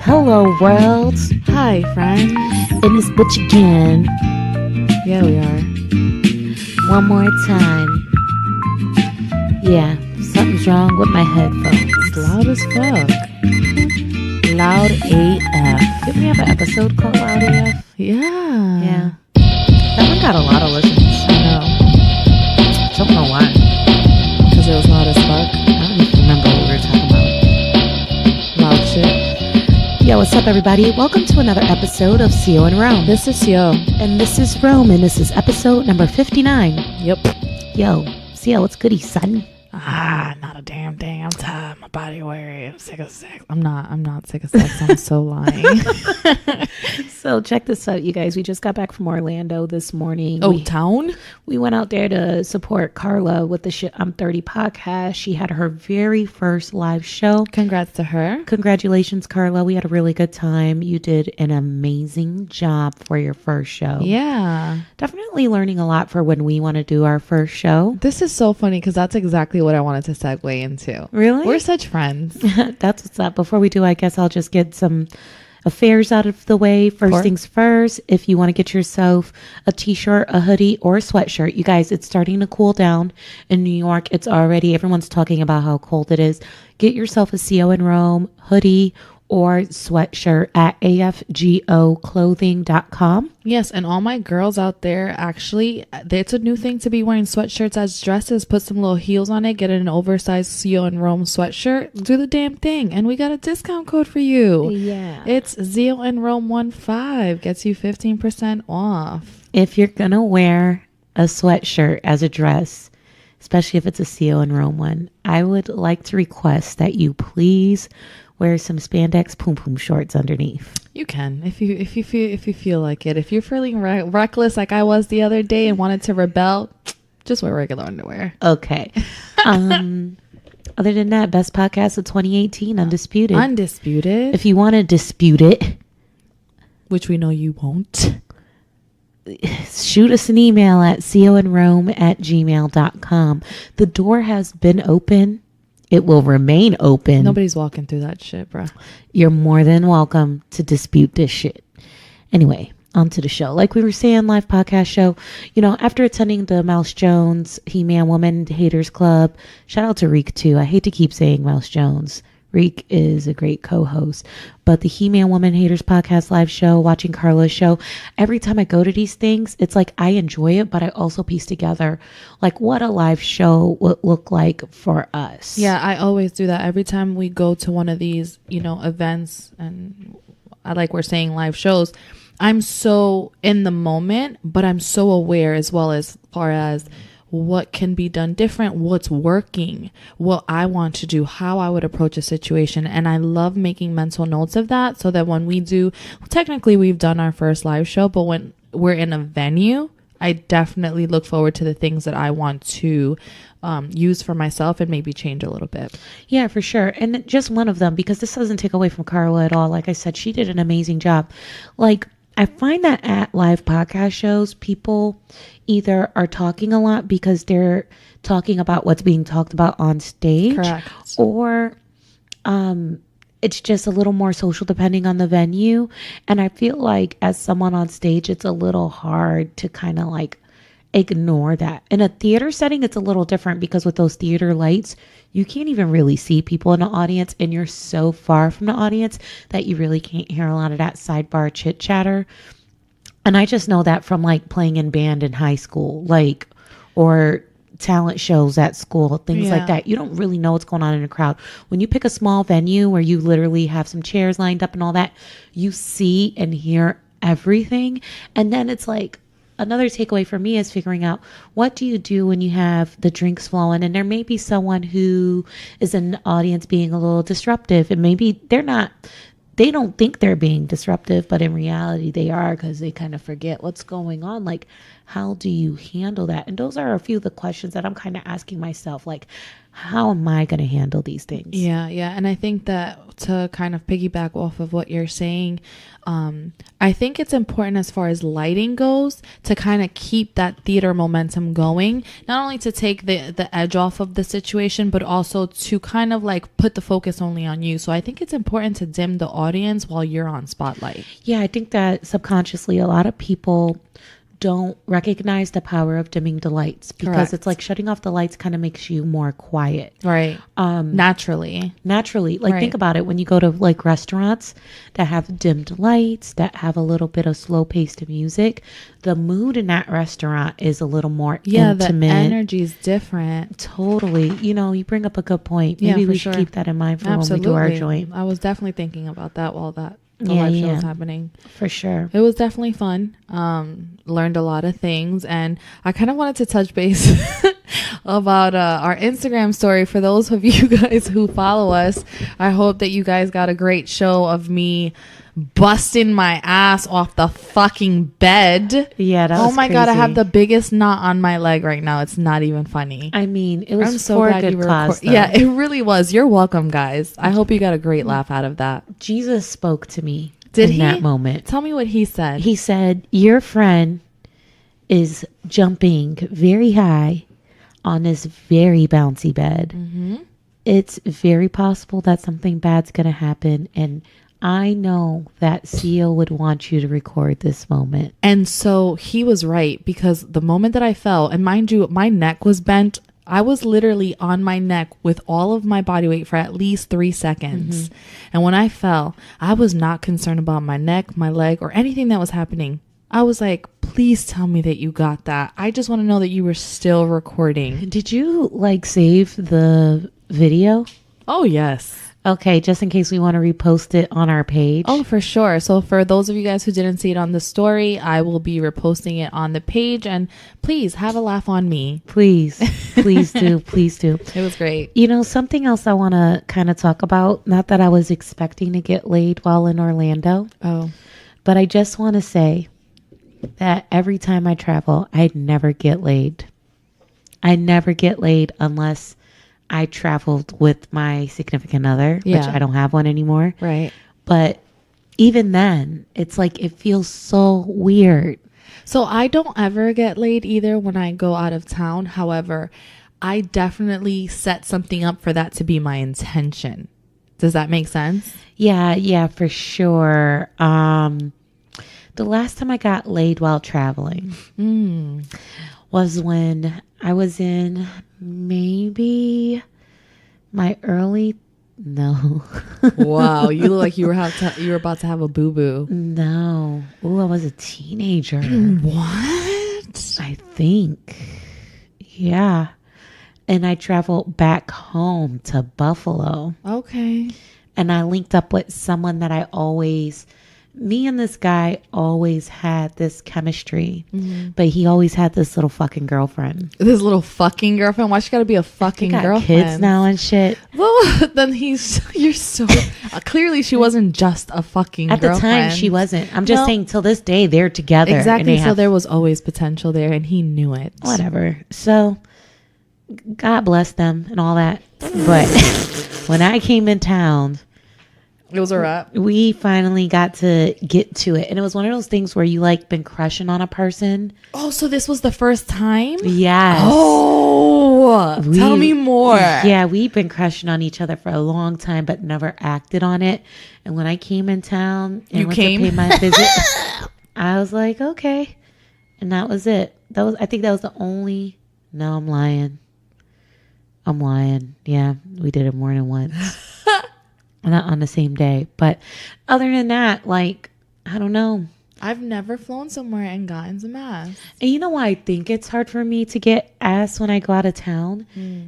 Hello, world. Hi, friends. In this bitch again. Yeah, we are. One more time. Yeah, something's wrong with my headphones. It's loud as fuck. Loud AF. Didn't we have an episode called Loud AF? Yeah. Yeah. That one got a lot of listens. I know. Don't know why. Because it was loud as fuck. I don't even remember what we were talking about. Loud shit. Yo, what's up, everybody? Welcome to another episode of CO in Rome. This is Yo. And this is Rome, and this is episode number 59. Yep. Yo, CO, what's goody, son? Not a damn thing. I'm tired. My body weary. I'm sick of sex. I'm not sick of sex. I'm so lying. So check this out, you guys. We just got back from Orlando this morning. Town? We went out there to support Carla with the Shit I'm 30 podcast. She had her very first live show. Congrats to her. Congratulations, Carla. We had a really good time. You did an amazing job for your first show. Yeah. Definitely learning a lot for when we want to do our first show. This is so funny because that's exactly what I wanted to segue into. Really? We're such friends. That's what's up. Before we do, I guess I'll just get some affairs out of the way. First things first, if you want to get yourself a t-shirt, a hoodie, or a sweatshirt, you guys, it's starting to cool down in New York. It's already, everyone's talking about how cold it is. Get yourself a CO in Rome hoodie or sweatshirt at afgoclothing.com. Yes, and all my girls out there, actually, it's a new thing to be wearing sweatshirts as dresses. Put some little heels on it, get an oversized CO in Rome sweatshirt, do the damn thing, and we got a discount code for you. Yeah. It's Zio in Rome 15, gets you 15% off. If you're going to wear a sweatshirt as a dress, especially if it's a CO in Rome one, I would like to request that you please wear some spandex poom poom shorts underneath. You can if you feel like it. If you're feeling reckless like I was the other day and wanted to rebel, just wear regular underwear. Okay. Other than that, best podcast of 2018, undisputed. Undisputed. If you want to dispute it, which we know you won't, shoot us an email at coinrome@gmail.com. The door has been open. It will remain open. Nobody's walking through that shit, bro. You're more than welcome to dispute this shit. Anyway, on to the show. Like we were saying, live podcast show. You know, after attending the Mouse Jones He-Man Woman Haters Club, shout out to Reek too. I hate to keep saying Mouse Jones. Reek is a great co-host. But the He-Man Woman Haters podcast live show, watching Carla's show, every time I go to these things, it's like I enjoy it, but I also piece together like what a live show would look like for us. Yeah, I always do that. Every time we go to one of these, events, and like we're saying live shows, I'm so in the moment, but I'm so aware as well as far as what can be done different, what's working, what I want to do, how I would approach a situation. And I love making mental notes of that so that when we do, technically we've done our first live show, but when we're in a venue, I definitely look forward to the things that I want to use for myself and maybe change a little bit. Yeah, for sure. And just one of them, because this doesn't take away from Carla at all. Like I said, she did an amazing job. Like, I find that at live podcast shows, people either are talking a lot because they're talking about what's being talked about on stage. Correct. Or it's just a little more social depending on the venue. And I feel like as someone on stage, it's a little hard to kind of like ignore that. In a theater setting, it's a little different because with those theater lights, you can't even really see people in the audience, and you're so far from the audience that you really can't hear a lot of that sidebar chit chatter. And I just know that from like playing in band in high school, like, or talent shows at school, things like that. You don't really know what's going on in a crowd. When you pick a small venue where you literally have some chairs lined up and all that, you see and hear everything. And then it's like, another takeaway for me is figuring out what do you do when you have the drinks flowing and there may be someone who is in the audience being a little disruptive, and maybe they don't think they're being disruptive, but in reality they are because they kind of forget what's going on. Like, how do you handle that? And those are a few of the questions that I'm kind of asking myself. Like, how am I going to handle these things? Yeah. And I think that to kind of piggyback off of what you're saying, I think it's important as far as lighting goes to kind of keep that theater momentum going, not only to take the edge off of the situation, but also to kind of like put the focus only on you. So I think it's important to dim the audience while you're on spotlight. Yeah, I think that subconsciously a lot of people don't recognize the power of dimming the lights, because Correct. it's like shutting off the lights kind of makes you more quiet. Right. Naturally. Like Right. think about it, when you go to like restaurants that have dimmed lights, that have a little bit of slow paced music, the mood in that restaurant is a little more intimate. The energy is different. Totally. You know, you bring up a good point. Yeah, Maybe for we should sure. keep that in mind for when we do our joint. I was definitely thinking about that while the Yeah, live show yeah. was happening. For sure. It was definitely fun. Learned a lot of things, and I kind of wanted to touch base about our Instagram story. For those of you guys who follow us, I hope that you guys got a great show of me busting my ass off the fucking bed. Yeah, that was oh my god, I crazy. have the biggest knot on my leg right now. It's not even funny. I mean, it was I'm so for a glad you good were cause. though. yeah, it really was. You're welcome, guys. I hope you got a great laugh out of that. Jesus spoke to me Did in he? that moment. Tell me what he said. He said, your friend is jumping very high on this very bouncy bed. Mm-hmm. It's very possible that something bad's going to happen. And I know that CEO would want you to record this moment. And so he was right, because the moment that I fell, and mind you, my neck was bent. I was literally on my neck with all of my body weight for at least 3 seconds. And when I fell, I was not concerned about my neck, my leg, or anything that was happening. I was like, please tell me that you got that. I just want to know that you were still recording. Did you like save the video? Oh, yes. Okay, just in case we want to repost it on our page. Oh, for sure. So for those of you guys who didn't see it on the story, I will be reposting it on the page, and please have a laugh on me. Please do. Please do. It was great. You know, something else I want to kind of talk about, not that I was expecting to get laid while in Orlando, Oh, but I just want to say that every time I travel, I never get laid. I never get laid unless I traveled with my significant other, which Yeah. I don't have one anymore. right. But even then, it's like it feels so weird. So I don't ever get laid either when I go out of town. However, I definitely set something up for that to be my intention. Does that make sense? Yeah, for sure. The last time I got laid while traveling was when I was in maybe my early no. Wow, you look like you were about to have a boo boo. No. Oh, I was a teenager. What? I think. Yeah. And I traveled back home to Buffalo. Okay. And I linked up with someone that me and this guy always had this chemistry, but he always had this little fucking girlfriend. This little fucking girlfriend. Why she gotta be a fucking Got girlfriend? kids now and shit. Well, then you're so clearly she wasn't just a fucking At the girlfriend. time, she wasn't. I'm just No. saying, till this day, they're together. and Exactly. they So have there was always potential there, and he knew it. whatever. So, God bless them and all that. But when I came in town, It was a wrap. we finally got to get to it. And it was one of those things where you like been crushing on a person. Oh, so this was the first time? Yes. Oh, tell me more. Yeah, we've been crushing on each other for a long time, but never acted on it. And when I came in town and You went came? to pay my visit, I was like, okay. And that was it. I think that was the only, no, I'm lying. Yeah, we did it more than once. Not on the same day. But other than that, like, I don't know. I've never flown somewhere and gotten some ass. And you know why I think it's hard for me to get ass when I go out of town?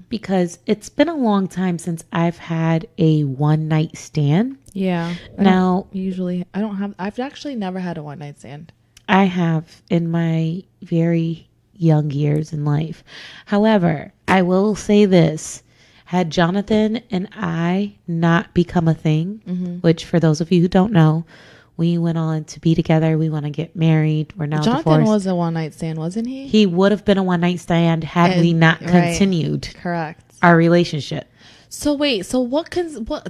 Because it's been a long time since I've had a one night stand. Yeah. I've actually never had a one night stand. I have in my very young years in life. However, I will say this. Had Jonathan and I not become a thing, which for those of you who don't know, we went on to be together. We want to get married. We're now Jonathan divorced. was a one night stand, wasn't he? He would have been a one night stand had we not right. continued. Correct. our relationship. So wait, so what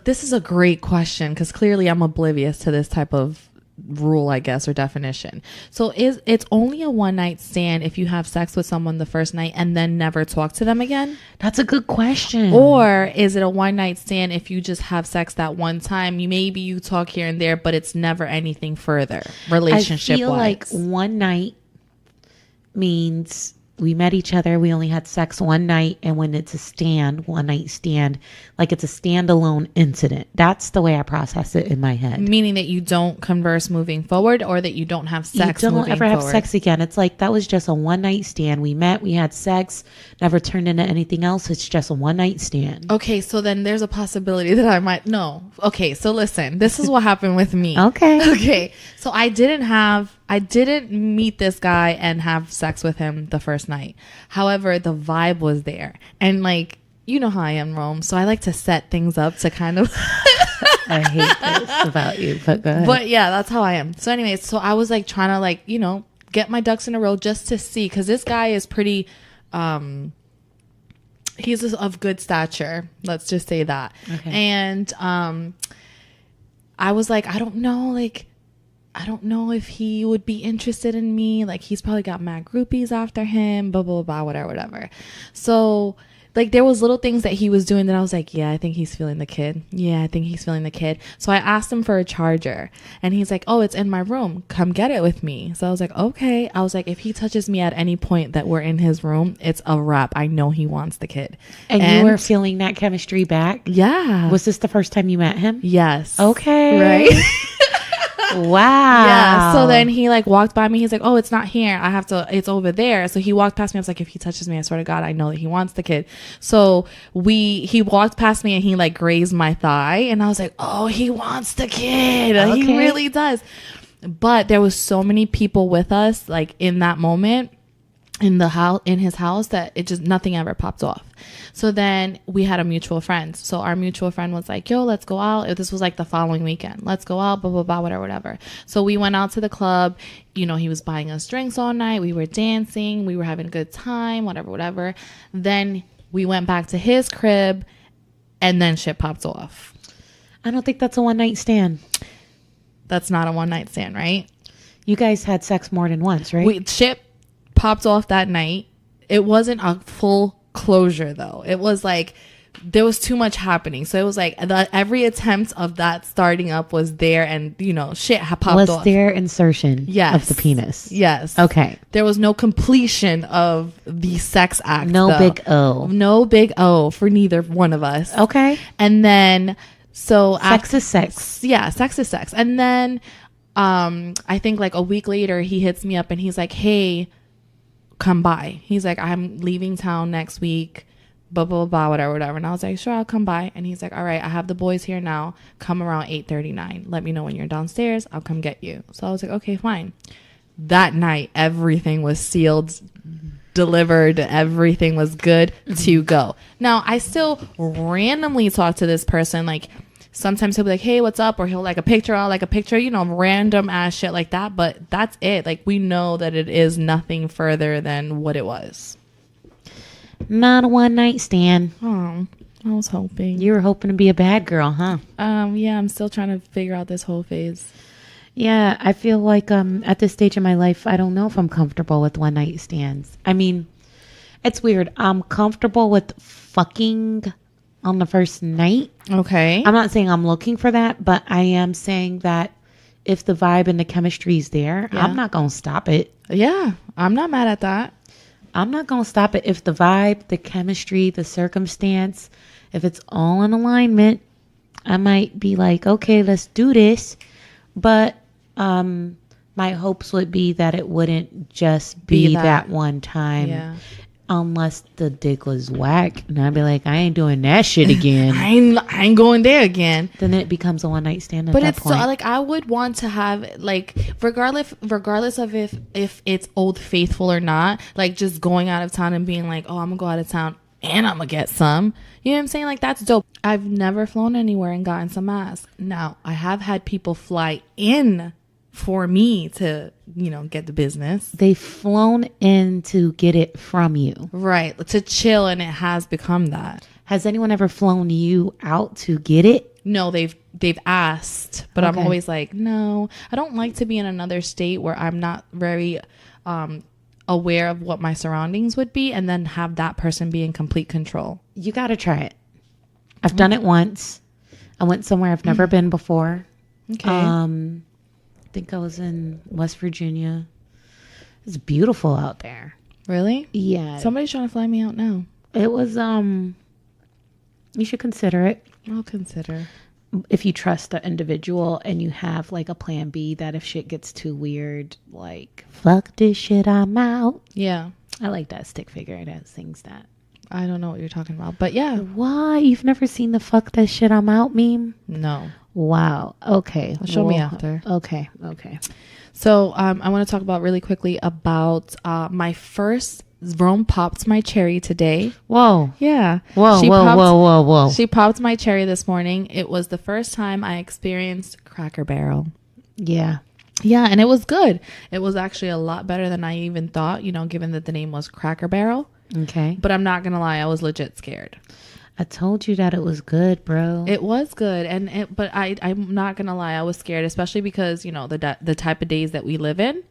this is a great question, because clearly I'm oblivious to this type of rule, I guess, or definition. So it's only a one night stand if you have sex with someone the first night and then never talk to them again? That's a good question. Or is it a one night stand if you just have sex that one time? Maybe you talk here and there, but it's never anything further relationship wise. I feel like one night means we met each other, we only had sex one night, and when it's a one night stand, like it's a standalone incident. That's the way I process it in my head. Meaning that you don't converse moving forward, or that you don't have sex moving forward. You don't ever have forward. sex again. It's like that was just a one night stand. We met, we had sex, never turned into anything else. It's just a one night stand. Okay, so then there's a possibility that I might... No. Okay, so listen, this is what happened with me. Okay, so I didn't meet this guy and have sex with him the first night. However, the vibe was there. And like, you know how I am, Rome. So I like to set things up to kind of... I hate this about you, but go ahead. But yeah, that's how I am. So anyways, so I was like trying to like, you know, get my ducks in a row just to see. Because this guy is pretty... he's of good stature. Let's just say that. Okay. And I was like, I don't know if he would be interested in me. Like, he's probably got mad groupies after him, blah, blah, blah, whatever. So, like, there was little things that he was doing that I was like, yeah, I think he's feeling the kid. So I asked him for a charger, and he's like, oh, it's in my room. Come get it with me. So I was like, okay. I was like, if he touches me at any point that we're in his room, it's a wrap. I know he wants the kid. And you were feeling that chemistry back? Yeah. Was this the first time you met him? Yes. Okay. Right? Wow. Yeah. So then he like walked by me. He's like, oh, it's not here. It's over there. So he walked past me. I was like, if he touches me, I swear to God, I know that he wants the kid. So he walked past me and he like grazed my thigh. And I was like, oh, he wants the kid. Okay. He really does. But there was so many people with us, like in that moment, in his house, that it just, nothing ever popped off. So then we had a mutual friend. So our mutual friend was like, yo, let's go out. This was like the following weekend. Let's go out, blah, blah, blah, whatever. So we went out to the club. You know, he was buying us drinks all night. We were dancing. We were having a good time, whatever. Then we went back to his crib, and then shit popped off. I don't think that's a one night stand. That's not a one night stand, right? You guys had sex more than once, right? Shit popped off that night. It wasn't a full closure though. It was like there was too much happening. So it was like every attempt of that starting up was there, and you know, shit popped off. Was there insertion of the penis? Yes. Okay. There was no completion of the sex act. No big O. No big O for neither one of us. Okay. And then sex is sex. Yeah, sex is sex. And then I think like a week later he hits me up and he's like, hey, come by. He's like, I'm leaving town next week, blah, blah, blah, whatever. And I was like, sure, I'll come by. And he's like, all right, I have the boys here now. Come around 8:39. Let me know when you're downstairs. I'll come get you. So I was like, okay, fine. That night, everything was sealed, delivered. Everything was good to go. Now, I still randomly talk to this person. Like, sometimes he'll be like, hey, what's up? Or he'll like a picture, I'll like a picture, you know, random ass shit like that. But that's it. Like, we know that it is nothing further than what it was. Not a one night stand. Oh, I was hoping. You were hoping to be a bad girl, huh? Yeah, I'm still trying to figure out this whole phase. Yeah, I feel like at this stage of my life, I don't know if I'm comfortable with one night stands. I mean, it's weird. I'm comfortable with fucking on the first night. Okay. I'm not saying I'm looking for that, but I am saying that if the vibe and the chemistry is there, I'm not going to stop it. Yeah, I'm not mad at that. I'm not going to stop it. If the vibe, the chemistry, the circumstance, if it's all in alignment, I might be like, okay, let's do this. But my hopes would be that it wouldn't just be that one time. Yeah. Unless the dick was whack, and I'd be like, I ain't doing that shit again. I ain't going there again. Then it becomes a one night stand. But it's so, like, I would want to have, like, regardless of if it's Old Faithful or not, like just going out of town and being like, oh, I'm gonna go out of town and I'm gonna get some. You know what I'm saying? Like, that's dope. I've never flown anywhere and gotten some ass. Now, I have had people fly in for me to, you know, get the business. They've flown in to get it from you. Right. To chill, and it has become that. Has anyone ever flown you out to get it? No, they've asked, but I'm Okay. always like, no, I don't like to be in another state where I'm not very aware of what my surroundings would be, and then have that person be in complete control. You got to try it. I've done it once. I went somewhere I've never been before. Okay. I think I was in West Virginia. It's beautiful out there. Really? Yeah. Somebody's trying to fly me out now. It was you should consider it. I'll consider. If you trust the individual and you have like a plan B, that if shit gets too weird, like fuck this shit, I'm out. Yeah. I like that stick figure that sings that. I don't know what you're talking about, but yeah. Why? You've never seen the fuck that shit, I'm out meme? No. Wow. Okay. Show me after. Okay. So I want to talk about really quickly about my first Rome popped my cherry today. Whoa. Yeah. Whoa. She popped my cherry this morning. It was the first time I experienced Cracker Barrel. Yeah. Yeah, and it was good. It was actually a lot better than I even thought, you know, given that the name was Cracker Barrel. Okay. But I'm not going to lie, I was legit scared. I told you that it was good, bro. It was good, but I'm not going to lie, I was scared, especially because, you know, the type of days that we live in.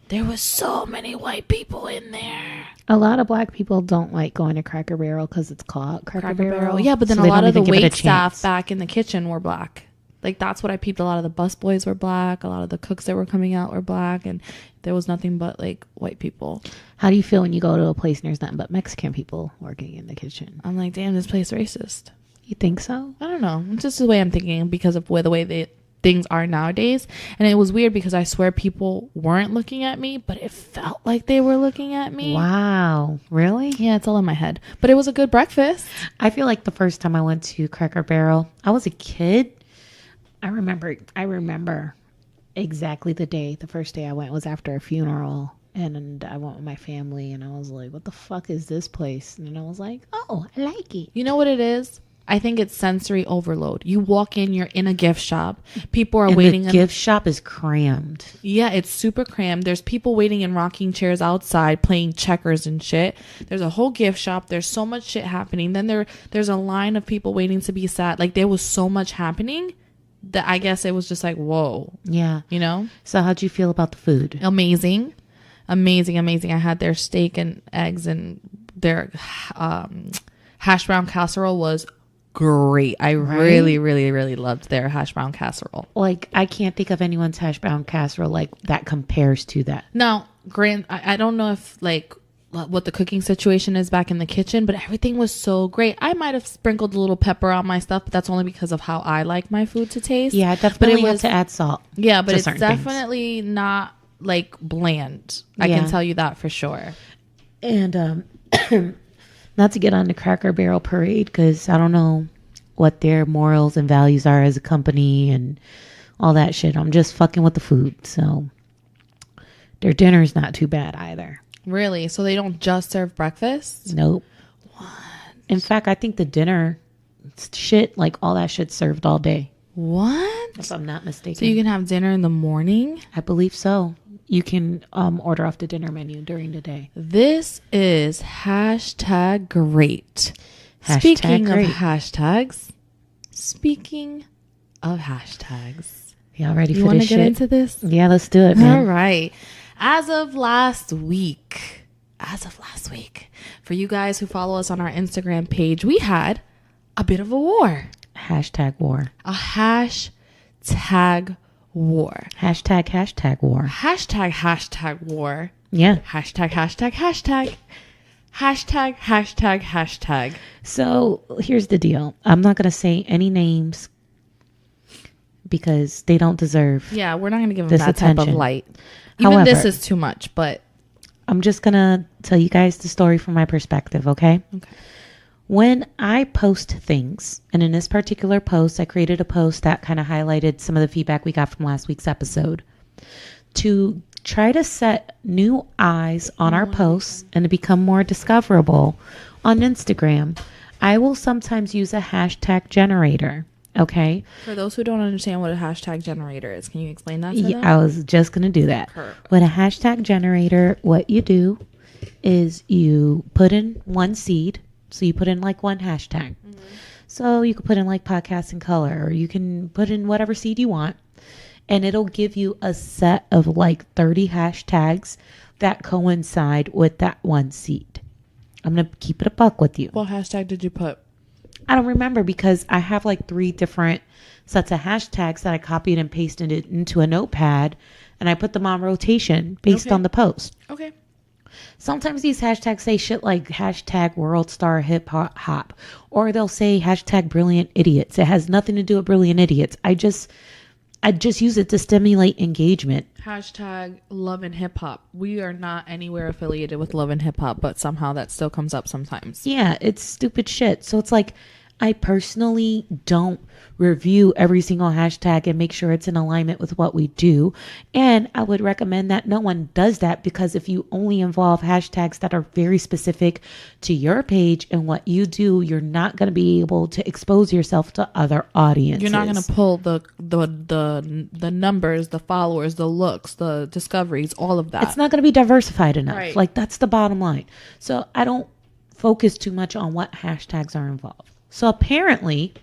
There was so many white people in there. A lot of black people don't like going to Cracker Barrel because it's called Cracker Barrel. Yeah, but then so a lot of the give it a wait staff chance. back in the kitchen were black. Like, that's what I peeped. A lot of the bus boys were black. A lot of the cooks that were coming out were black. And there was nothing but, like, white people. How do you feel when you go to a place and there's nothing but Mexican people working in the kitchen? I'm like, damn, this place racist. You think so? I don't know. It's just the way I'm thinking because of the way things are nowadays. And it was weird because I swear people weren't looking at me, but it felt like they were looking at me. Wow. Really? Yeah, it's all in my head. But it was a good breakfast. I feel like the first time I went to Cracker Barrel, I was a kid. I remember exactly the first day I went was after a funeral, and I went with my family, and I was like, what the fuck is this place? And then I was like, oh, I like it. You know what it is? I think it's sensory overload. You walk in, you're in a gift shop. People are waiting. The gift shop is crammed. Yeah, it's super crammed. There's people waiting in rocking chairs outside playing checkers and shit. There's a whole gift shop. There's so much shit happening. Then there's a line of people waiting to be sat. Like, there was so much happening that I guess it was just like, whoa. Yeah. You know? So how'd you feel about the food? Amazing. I had their steak and eggs, and their hash brown casserole was great. I really, really, really loved their hash brown casserole. Like, I can't think of anyone's hash brown casserole like that compares to that. Now, I don't know if like what the cooking situation is back in the kitchen, but everything was so great. I might have sprinkled a little pepper on my stuff, but that's only because of how I like my food to taste. Yeah, definitely have to add salt. Yeah, but it's definitely definitely not like bland. I can tell you that for sure. And not to get on the Cracker Barrel parade, because I don't know what their morals and values are as a company and all that shit. I'm just fucking with the food. So their dinner's not too bad either. Really? So they don't just serve breakfast? Nope. What? In fact, I think the dinner shit, like all that shit served all day. What? If I'm not mistaken. So you can have dinner in the morning? I believe so. You can order off the dinner menu during the day. This is hashtag great. Hashtag Speaking great. of hashtags. Speaking of hashtags. Y'all ready for this shit? You want to get into this? Yeah, let's do it, man. All right. As of last week, for you guys who follow us on our Instagram page, we had a bit of a war. Hashtag war. A hashtag war. Hashtag war. Hashtag war. Yeah. Hashtag. So here's the deal. I'm not going to say any names because they don't deserve. Yeah, we're not going to give them this that type attention. of light. Even However, this is too much, but I'm just going to tell you guys the story from my perspective, okay? Okay. When I post things, and in this particular post, I created a post that kind of highlighted some of the feedback we got from last week's episode to try to set new eyes on our posts and to become more discoverable on Instagram. I will sometimes use a hashtag generator. Okay. For those who don't understand what a hashtag generator is, can you explain that to them? I was just going to do that. Perfect. With a hashtag generator, what you do is you put in one seed So you put in like one hashtag. So you could put in like podcast in color, or you can put in whatever seed you want. And it'll give you a set of like 30 hashtags that coincide with that one seed. I'm going to keep it a buck with you. What hashtag did you put? I don't remember because I have like 3 different sets of hashtags that I copied and pasted it into a notepad, and I put them on rotation based on the post. Okay. Sometimes these hashtags say shit like hashtag world star hip hop, or they'll say hashtag brilliant idiots. It has nothing to do with brilliant idiots. I just use it to stimulate engagement. Hashtag love and hip hop. We are not anywhere affiliated with love and hip hop, but somehow that still comes up sometimes. Yeah, it's stupid shit. So it's like, I personally don't review every single hashtag and make sure it's in alignment with what we do. And I would recommend that no one does that, because if you only involve hashtags that are very specific to your page and what you do, you're not going to be able to expose yourself to other audiences. You're not going to pull the numbers, the followers, the looks, the discoveries, all of that. It's not going to be diversified enough. Right. Like, that's the bottom line. So I don't focus too much on what hashtags are involved. So apparently,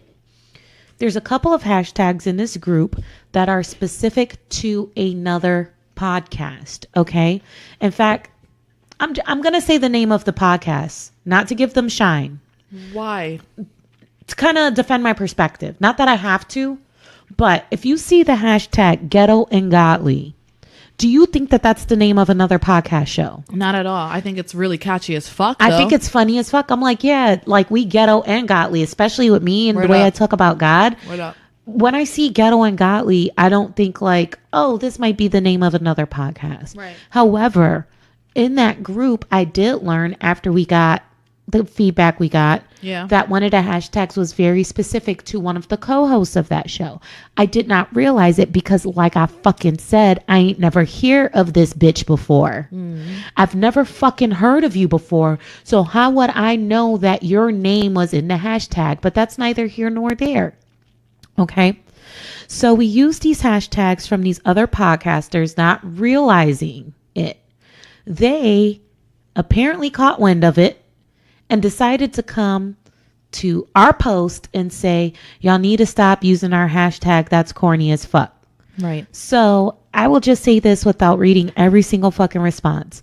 there's a couple of hashtags in this group that are specific to another podcast. Okay. In fact, I'm going to say the name of the podcast, not to give them shine. Why? To kind of defend my perspective. Not that I have to, but if you see the hashtag ghetto and godly, do you think that that's the name of another podcast show? Not at all. I think it's really catchy as fuck, I think it's funny as fuck. I'm like, yeah, like we ghetto and godly, especially with me and the way I talk about God. What up? When I see ghetto and godly, I don't think like, oh, this might be the name of another podcast. Right. However, in that group, I did learn after we got the feedback we got, that one of the hashtags was very specific to one of the co-hosts of that show. I did not realize it because, like I fucking said, I ain't never hear of this bitch before. I've never fucking heard of you before. So how would I know that your name was in the hashtag? But that's neither here nor there. Okay. So we use these hashtags from these other podcasters, not realizing it. They apparently caught wind of it and decided to come to our post and say, y'all need to stop using our hashtag. That's corny as fuck. Right. So I will just say this without reading every single fucking response.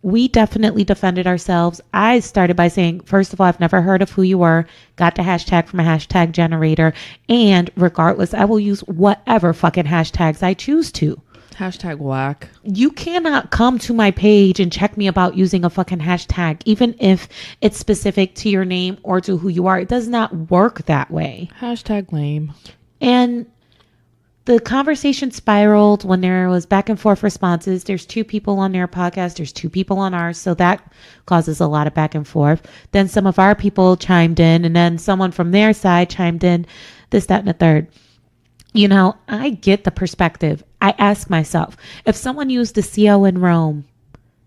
We definitely defended ourselves. I started by saying, first of all, I've never heard of who you were, got the hashtag from a hashtag generator, and regardless, I will use whatever fucking hashtags I choose to. Hashtag whack. You cannot come to my page and check me about using a fucking hashtag, even if it's specific to your name or to who you are. It does not work that way. Hashtag lame. And the conversation spiraled when there was back and forth responses. There's 2 people on their podcast. There's 2 people on ours. So that causes a lot of back and forth. Then some of our people chimed in, and then someone from their side chimed in, this, that, and the third. You know, I get the perspective. I ask myself, if someone used the CO in Rome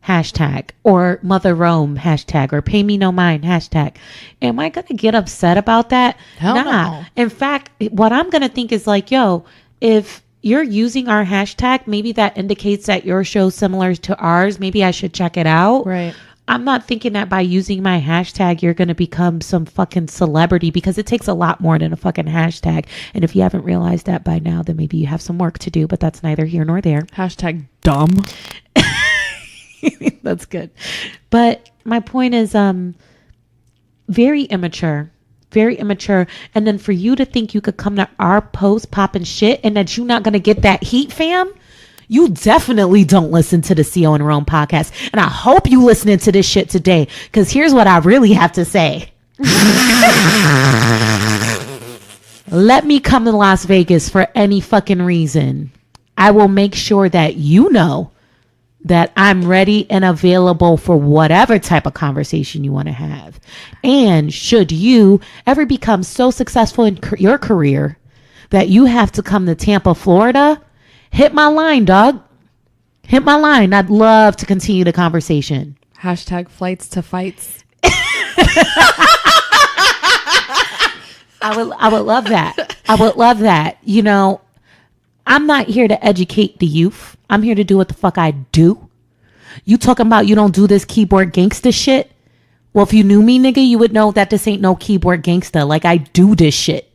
hashtag or Mother Rome hashtag or Pay Me No Mind hashtag, am I going to get upset about that? Hell no. In fact, what I'm going to think is like, yo, if you're using our hashtag, maybe that indicates that your show's similar to ours. Maybe I should check it out. Right. I'm not thinking that by using my hashtag, you're going to become some fucking celebrity, because it takes a lot more than a fucking hashtag. And if you haven't realized that by now, then maybe you have some work to do, but that's neither here nor there. Hashtag dumb. That's good. But my point is, very immature. Very immature. And then for you to think you could come to our post popping shit and that you're not going to get that heat, fam, you definitely don't listen to the CO and Rome podcast. And I hope you listening to this shit today, because here's what I really have to say. Let me come to Las Vegas for any fucking reason. I will make sure that you know that I'm ready and available for whatever type of conversation you want to have. And should you ever become so successful in your career that you have to come to Tampa, Florida, hit my line, dog. Hit my line. I'd love to continue the conversation. Hashtag flights to fights. I would love that. I would love that. You know, I'm not here to educate the youth. I'm here to do what the fuck I do. You talking about you don't do this keyboard gangster shit? Well, if you knew me, nigga, you would know that this ain't no keyboard gangsta. Like, I do this shit.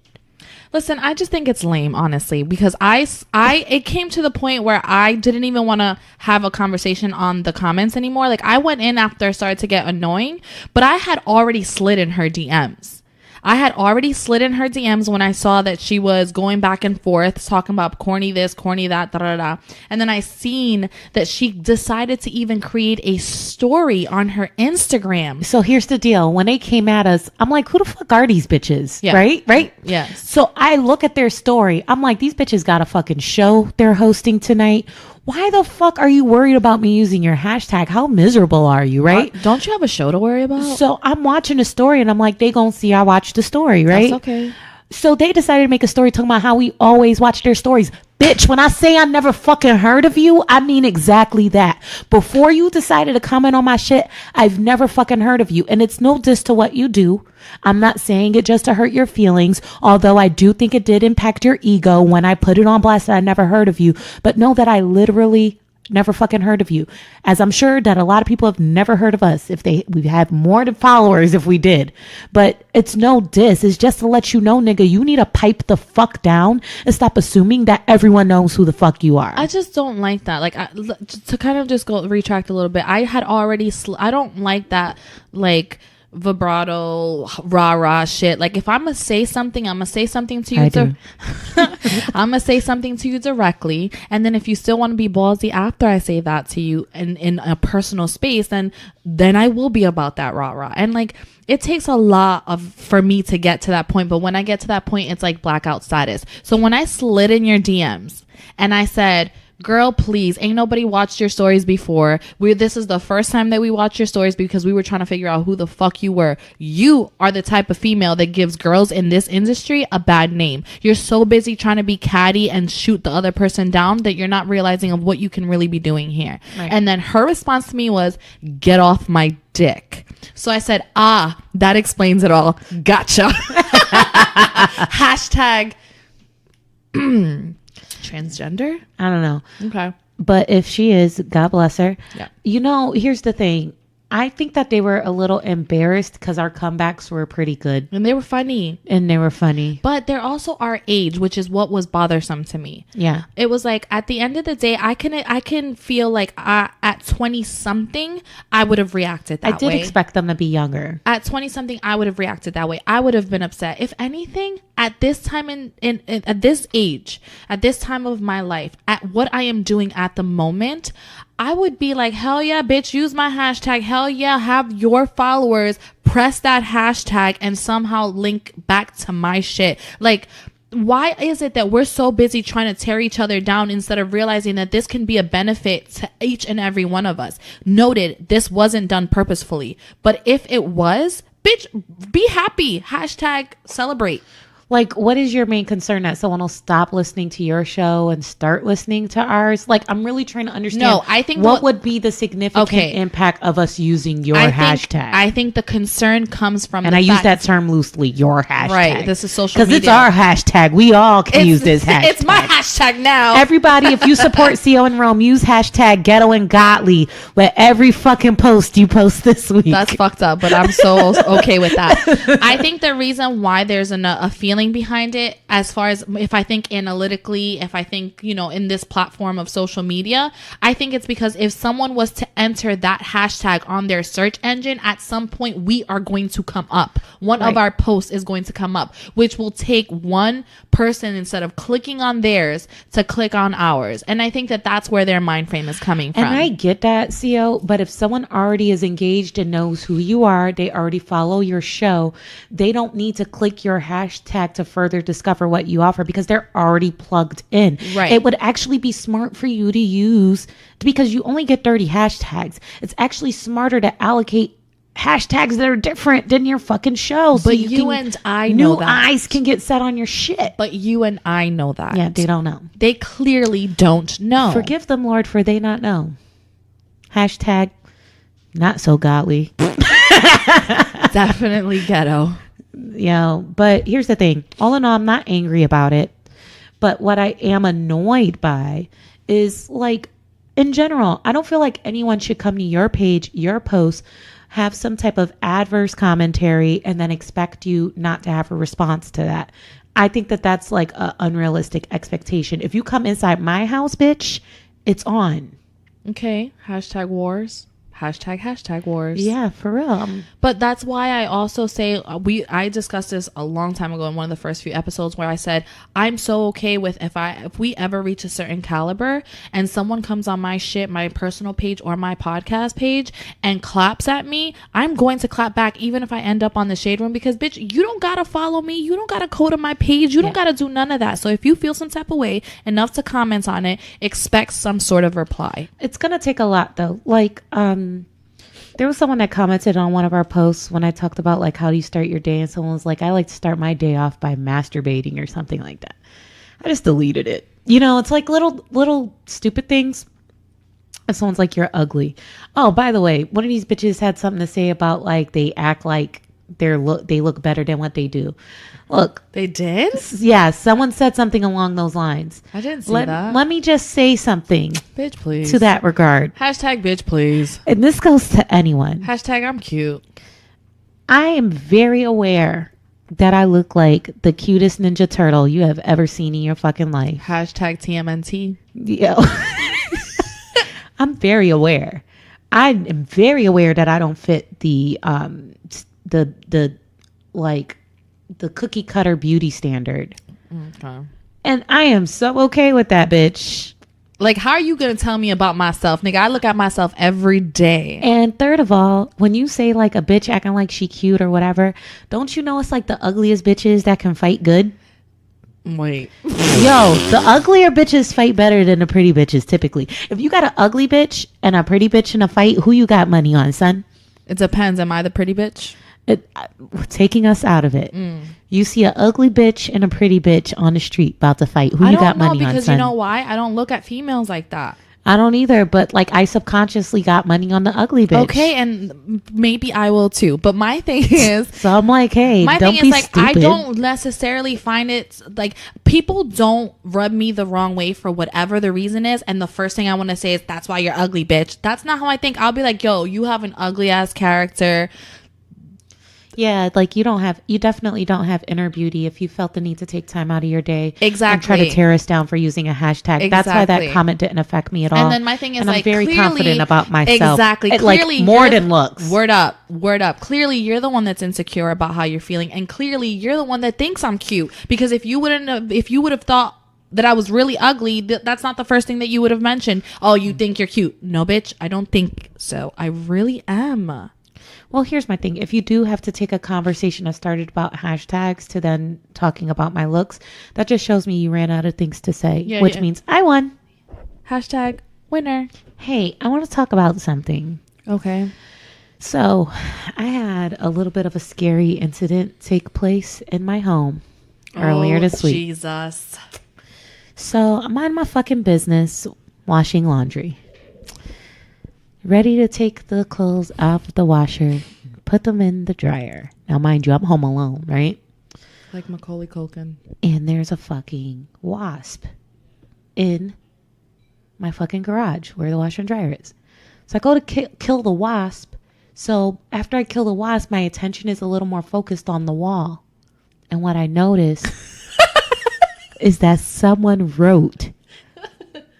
Listen, I just think it's lame, honestly, because it came to the point where I didn't even want to have a conversation on the comments anymore. Like, I went in after it started to get annoying, but I had already slid in her DMs. I had already slid in her DMs when I saw that she was going back and forth talking about corny this, corny that, da da da. And then I seen that she decided to even create a story on her Instagram. So here's the deal. When they came at us, I'm like, who the fuck are these bitches? Yeah. Right? Yes. So I look at their story. I'm like, these bitches got a fucking show they're hosting tonight. Why the fuck are you worried about me using your hashtag? How miserable are you, right? Don't you have a show to worry about? So I'm watching the story and I'm like, they gonna see I watched the story, right? That's okay. So they decided to make a story talking about how we always watch their stories. Bitch, when I say I never fucking heard of you, I mean exactly that. Before you decided to comment on my shit, I've never fucking heard of you. And it's no diss to what you do. I'm not saying it just to hurt your feelings, although I do think it did impact your ego when I put it on blast that I never heard of you. But know that I literally never fucking heard of you, as I'm sure that a lot of people have never heard of us. We've had more than followers if we did, but it's no diss. It's just to let you know, nigga, you need to pipe the fuck down and stop assuming that everyone knows who the fuck you are. I just don't like that. Like, to kind of just go retract a little bit, I had already I don't like that, like, vibrato rah shit. Like, if I'm gonna say something, I'm gonna say something to you. I'm gonna say something to you directly, and then if you still want to be ballsy after I say that to you in a personal space, then I will be about that rah. And like, it takes a lot for me to get to that point, but when I get to that point, it's like blackout status. So when I slid in your DMs and I said, girl, please, ain't nobody watched your stories before. This is the first time that we watched your stories because we were trying to figure out who the fuck you were. You are the type of female that gives girls in this industry a bad name. You're so busy trying to be catty and shoot the other person down that you're not realizing of what you can really be doing here. Right. And then her response to me was, get off my dick. So I said, that explains it all. Gotcha. Hashtag transgender? I don't know. Okay. But if she is, God bless her. Yeah. You know, here's the thing. I think that they were a little embarrassed because our comebacks were pretty good. And they were funny. But they're also our age, which is what was bothersome to me. Yeah. It was like, at the end of the day, I can feel like at 20 something, I would have reacted that way. I did expect them to be younger. At 20 something, I would have reacted that way. I would have been upset. If anything, at this time at this age, at this time of my life, at what I am doing at the moment, I would be like, hell yeah, bitch, use my hashtag. Hell yeah, have your followers press that hashtag and somehow link back to my shit. Like, why is it that we're so busy trying to tear each other down instead of realizing that this can be a benefit to each and every one of us? Noted, this wasn't done purposefully, but if it was, bitch, be happy. Hashtag celebrate. Like, what is your main concern, that someone will stop listening to your show and start listening to ours? Like, I'm really trying to understand. No, I think what would be the significant impact of us using your hashtag? I think the concern comes from, and I use that term loosely, your hashtag. Right, this is social media. Because it's our hashtag. We all can use this hashtag. It's my hashtag now. Everybody, if you support CO and Rome, use hashtag Ghetto and Godly with every fucking post you post this week. That's fucked up, but I'm so okay with that. I think the reason why there's a feeling behind it, as far as if I think analytically, if I think, in this platform of social media, I think it's because if someone was to enter that hashtag on their search engine, at some point we are going to come up. One of our posts is going to come up, which will take one person, instead of clicking on theirs, to click on ours. And I think that that's where their mind frame is coming from. And I get that, CO, but if someone already is engaged and knows who you are, they already follow your show, they don't need to click your hashtag to further discover what you offer because they're already plugged in. Right. It would actually be smart for you to use, because you only get 30 hashtags. It's actually smarter to allocate hashtags that are different than your fucking show. But you and I know that. New eyes can get set on your shit. But you and I know that. Yeah, they don't know. They clearly don't know. Forgive them, Lord, for they not know. Hashtag not so godly. Definitely ghetto. But here's the thing. All in all, I'm not angry about it. But what I am annoyed by is, like, in general, I don't feel like anyone should come to your page, your post, have some type of adverse commentary, and then expect you not to have a response to that. I think that that's like an unrealistic expectation. If you come inside my house, bitch, it's on. Okay. Hashtag wars. Hashtag wars. Yeah, for real. But that's why I also say I discussed this a long time ago in one of the first few episodes where I said I'm so okay with if we ever reach a certain caliber and someone comes on my shit, my personal page or my podcast page and claps at me, I'm going to clap back even if I end up on the shade room, because bitch, you don't gotta follow me, you don't gotta go to my page, you don't gotta do none of that. So if you feel some type of way enough to comment on it, expect some sort of reply. It's gonna take a lot though. Like there was someone that commented on one of our posts when I talked about like how do you start your day, and someone was like, I like to start my day off by masturbating or something like that. I just deleted it. You know, it's like little stupid things. If someone's like, you're ugly. Oh, by the way, one of these bitches had something to say about like they act like they look better than what they do. Look, they did? Yeah, someone said something along those lines. I didn't see that. Let me just say something. Bitch, please. To that regard. Hashtag bitch, please. And this goes to anyone. Hashtag I'm cute. I am very aware that I look like the cutest Ninja Turtle you have ever seen in your fucking life. Hashtag TMNT. Yeah. I'm very aware. I am very aware that I don't fit the cookie cutter beauty standard. Okay. And I am so okay with that, bitch. Like, how are you going to tell me about myself? Nigga, I look at myself every day. And third of all, when you say like a bitch acting like she cute or whatever, don't you know it's like the ugliest bitches that can fight good? Wait. Yo, the uglier bitches fight better than the pretty bitches typically. If you got an ugly bitch and a pretty bitch in a fight, who you got money on, son? It depends. Am I the pretty bitch? Taking us out of it. You see an ugly bitch and a pretty bitch on the street about to fight. Who you got money on, son? Because you know why? I don't look at females like that. I don't either, but like I subconsciously got money on the ugly bitch. Okay, and maybe I will too. But my thing is, so I'm like, hey, my don't thing be is like stupid. I don't necessarily find it like people don't rub me the wrong way for whatever the reason is, and the first thing I want to say is that's why you're ugly, bitch. That's not how I think. I'll be like, yo, you have an ugly ass character. Yeah, like you definitely don't have inner beauty if you felt the need to take time out of your day. Exactly. And try to tear us down for using a hashtag. Exactly. That's why that comment didn't affect me at all. And then my thing is and like, I'm very clearly, confident about myself. Exactly. Clearly, like, more than looks. Word up. Clearly, you're the one that's insecure about how you're feeling. And clearly, you're the one that thinks I'm cute. Because if you would have thought that I was really ugly, that's not the first thing that you would have mentioned. Oh, you think you're cute. No, bitch, I don't think so. I really am. Well, here's my thing. If you do have to take a conversation that started about hashtags to then talking about my looks, that just shows me you ran out of things to say, which means I won. Hashtag winner. Hey, I want to talk about something. Okay. So I had a little bit of a scary incident take place in my home earlier this week. Jesus. So I mind my fucking business washing laundry. Ready to take the clothes off the washer, put them in the dryer. Now, mind you, I'm home alone, right? Like Macaulay Culkin. And there's a fucking wasp in my fucking garage where the washer and dryer is. So I go to kill the wasp. So after I kill the wasp, my attention is a little more focused on the wall. And what I noticed is that someone wrote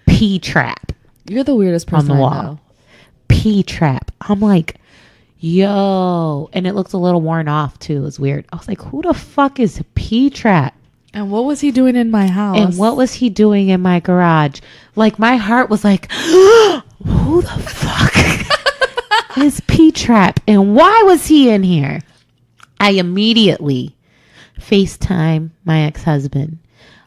P-trap. You're the weirdest person on the wall. I know. P-trap. I'm like, yo. And it looks a little worn off too. It's weird. I was like, who the fuck is P-trap? And what was he doing in my house? And what was he doing in my garage? Like, my heart was like, who the fuck is P-trap? And why was he in here? I immediately FaceTime my ex-husband.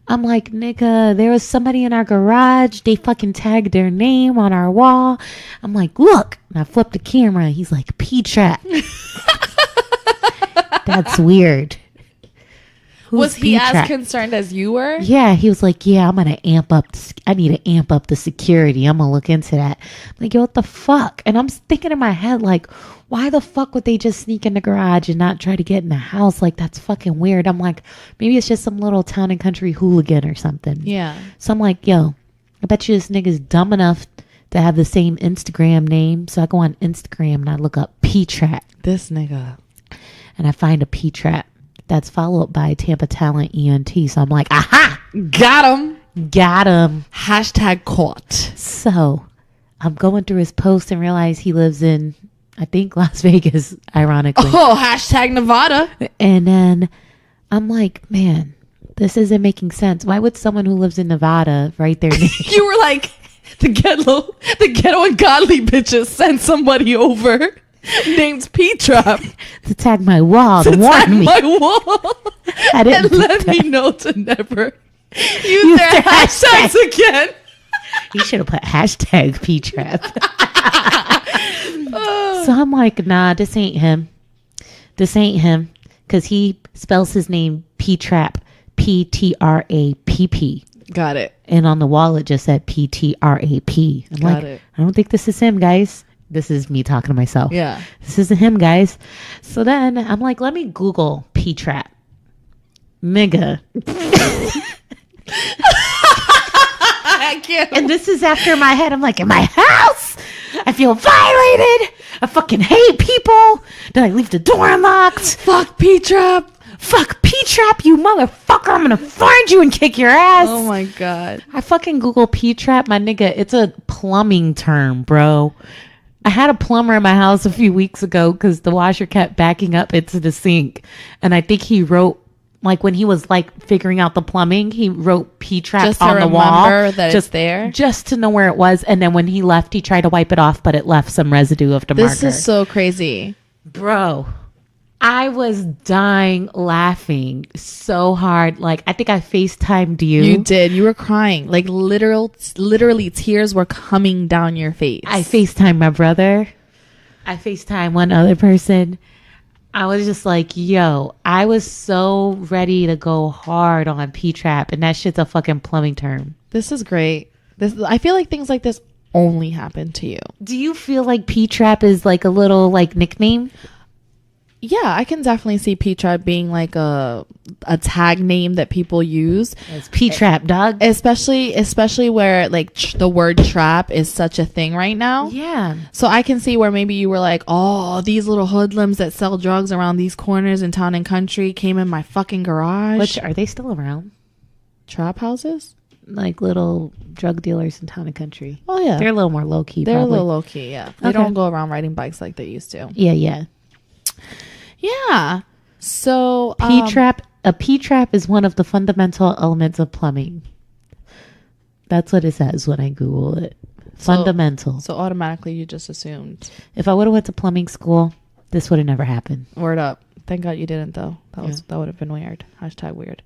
I'm like, nigga, there was somebody in our garage. They fucking tagged their name on our wall. I'm like, look. And I flipped the camera. He's like, P-trap. That's weird. Was he as concerned as you were? Yeah, he was like, yeah, I'm going to amp up. I need to amp up the security. I'm going to look into that. I'm like, yo, what the fuck? And I'm thinking in my head, like, why the fuck would they just sneak in the garage and not try to get in the house? Like, that's fucking weird. I'm like, maybe it's just some little town and country hooligan or something. Yeah. So I'm like, yo, I bet you this nigga's dumb enough that have the same Instagram name. So I go on Instagram and I look up P-Trap. This nigga. And I find a P-Trap that's followed by Tampa Talent ENT. So I'm like, aha! Got him. Got him. Hashtag caught. So I'm going through his post and realize he lives in, I think, Las Vegas, ironically. Oh, hashtag Nevada. And then I'm like, man, this isn't making sense. Why would someone who lives in Nevada write their name? You were like, the ghetto and godly bitches sent somebody over named P-Trap to tag my wall to warn me. My wall. I didn't And let me know to never use their hashtags again. You should have put hashtag P-Trap. So I'm like, nah, this ain't him. This ain't him. Because he spells his name P-Trap, P-T-R-A-P-P. Got it. And on the wall, it just said P-T-R-A-P. I'm Got like, it. I don't think this is him, guys. This is me talking to myself. Yeah. This isn't him, guys. So then I'm like, let me Google P-Trap. Nigga. I can't. And this is after my head. I'm like, in my house, I feel violated. I fucking hate people. Did I leave the door unlocked? Fuck P-Trap. Fuck P-Trap, you motherfucker. I'm gonna find you and kick your ass. Oh my God. I fucking Google P-Trap, my nigga. It's a plumbing term, bro. I had a plumber in my house a few weeks ago because the washer kept backing up into the sink. And I think he wrote, like when he was like figuring out the plumbing, he wrote P-Trap Just to on the wall. that it's there? Just to know where it was. And then when he left, he tried to wipe it off, but it left some residue of the marker. This is so crazy. Bro, I was dying laughing so hard. Like, I think I FaceTimed you. You did. You were crying. Like literally tears were coming down your face. I FaceTimed my brother. I FaceTimed one other person. I was just like, yo, I was so ready to go hard on P-Trap, and that shit's a fucking plumbing term. This is great. I feel like things like this only happen to you. Do you feel like P-Trap is like a little like nickname? Yeah, I can definitely see P-Trap being like a tag name that people use. It's P-Trap, dog. Especially where like the word trap is such a thing right now. Yeah. So I can see where maybe you were like, oh, these little hoodlums that sell drugs around these corners in town and country came in my fucking garage. Which, are they still around? Trap houses? Like little drug dealers in town and country. Oh, yeah. They're a little more low-key, They're probably. a little low-key, yeah. They Okay. don't go around riding bikes like they used to. Yeah. Yeah. So A P-Trap is one of the fundamental elements of plumbing. That's what it says when I Google it. Fundamental. So automatically you just assumed. If I would have went to plumbing school, this would have never happened. Word up. Thank God you didn't though. That would have been weird. Hashtag weird.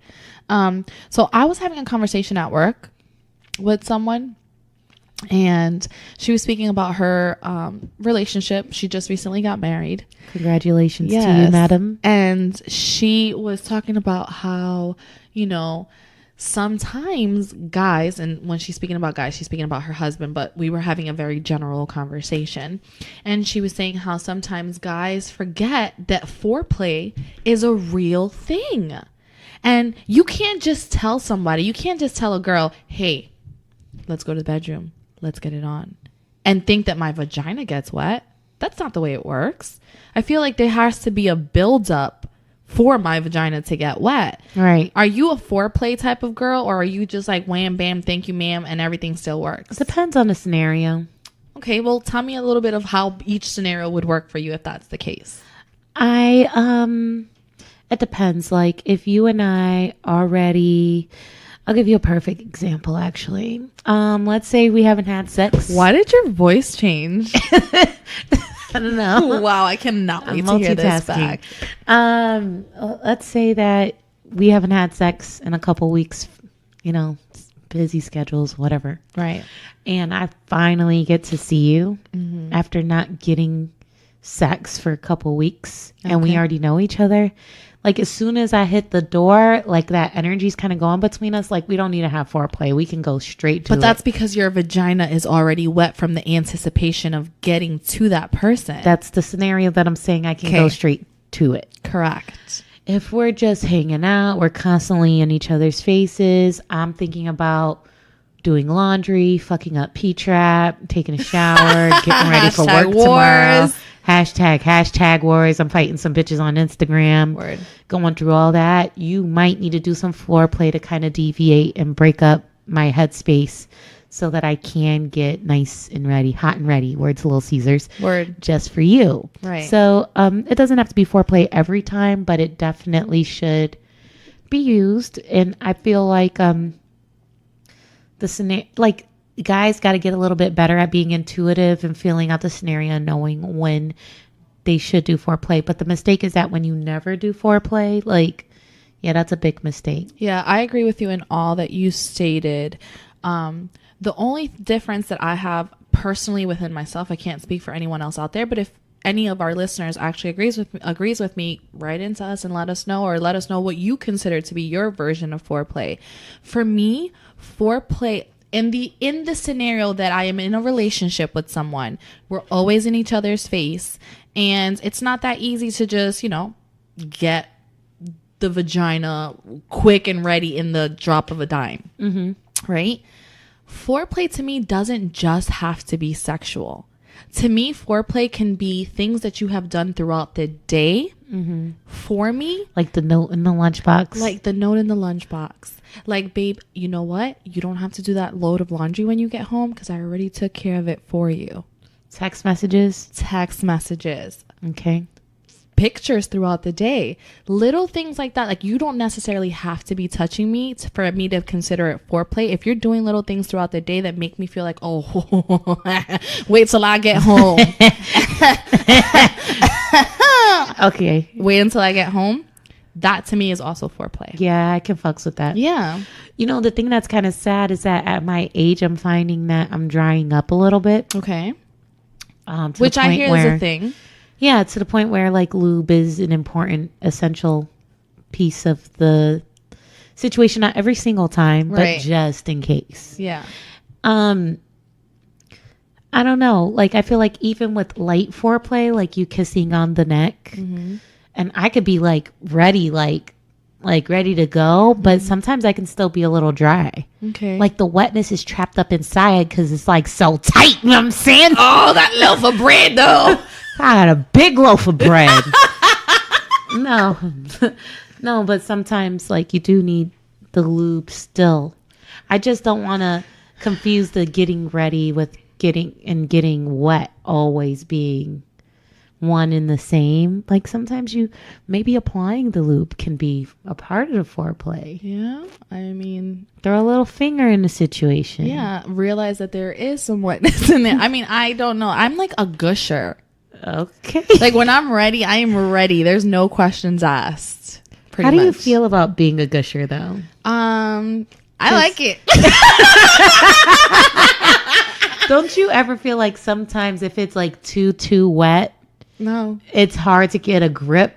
So I was having a conversation at work with someone, and she was speaking about her relationship. She just recently got married. Congratulations to you, madam. And she was talking about how, sometimes guys, and when she's speaking about guys, she's speaking about her husband, but we were having a very general conversation. And she was saying how sometimes guys forget that foreplay is a real thing. And you can't just tell somebody, you can't just tell a girl, hey, let's go to the bedroom. Let's get it on. And think that my vagina gets wet. That's not the way it works. I feel like there has to be a buildup for my vagina to get wet. Right. Are you a foreplay type of girl, or are you just like wham, bam, thank you, ma'am, and everything still works? Depends on the scenario. Okay, well, tell me a little bit of how each scenario would work for you if that's the case. It depends. Like if you and I already, I'll give you a perfect example actually. Let's say we haven't had sex. Why did your voice change? I don't know. Wow, I cannot wait to hear this back. Let's say that we haven't had sex in a couple weeks, busy schedules, whatever. Right. And I finally get to see you after not getting sex for a couple weeks, and we already know each other. Like as soon as I hit the door, like that energy's kind of going between us. Like we don't need to have foreplay. We can go straight to it. But that's because your vagina is already wet from the anticipation of getting to that person. That's the scenario that I'm saying I can go straight to it. Correct. If we're just hanging out, we're constantly in each other's faces. I'm thinking about doing laundry, fucking up P-Trap, taking a shower, getting ready for work Wars. tomorrow. Hashtag wars. I'm fighting some bitches on Instagram. Word. Going through all that. You might need to do some foreplay to kind of deviate and break up my headspace so that I can get nice and ready, hot and ready. Word to Little Caesars. Word. Just for you. Right. So it doesn't have to be foreplay every time, but it definitely should be used. And I feel like the scenario, like, guys got to get a little bit better at being intuitive and feeling out the scenario and knowing when they should do foreplay. But the mistake is that when you never do foreplay, like, yeah, that's a big mistake. Yeah, I agree with you in all that you stated. The only difference that I have personally within myself, I can't speak for anyone else out there, but if any of our listeners actually agrees with me, write into us and let us know, or let us know what you consider to be your version of foreplay. For me, foreplay in the scenario that I am in a relationship with someone, we're always in each other's face, and it's not that easy to just, get the vagina quick and ready in the drop of a dime. Mm-hmm. Right? Foreplay to me doesn't just have to be sexual. To me, foreplay can be things that you have done throughout the day for me. Like the note in the lunchbox. Like the note in the lunchbox. Like, babe, you know what? You don't have to do that load of laundry when you get home because I already took care of it for you. Text messages. Okay. Pictures throughout the day. Little things like that. Like, you don't necessarily have to be touching me for me to consider it foreplay. If you're doing little things throughout the day that make me feel like, oh, wait till I get home. Okay. Wait until I get home. That to me is also foreplay. Yeah, I can fucks with that. Yeah. The thing that's kind of sad is that at my age, I'm finding that I'm drying up a little bit. Okay. Which I hear is a thing. Yeah, to the point where like lube is an important, essential piece of the situation. Not every single time, right, but just in case. Yeah. I don't know. Like, I feel like even with light foreplay, like you kissing on the neck, and I could be like ready, like ready to go, but sometimes I can still be a little dry. Okay. Like the wetness is trapped up inside because it's like so tight. You know what I'm saying? Oh, that loaf of bread though. I got a big loaf of bread. No, but sometimes like you do need the lube still. I just don't want to confuse the getting ready with getting wet always being one and the same. Like sometimes maybe applying the lube can be a part of the foreplay. Yeah. I mean, throw a little finger in the situation. Yeah. Realize that there is some wetness in there. I mean, I don't know. I'm like a gusher. Okay. Like when I'm ready, I am ready. There's no questions asked. How do you feel about being a gusher though? I like it. Don't you ever feel like sometimes if it's like too wet, no, it's hard to get a grip?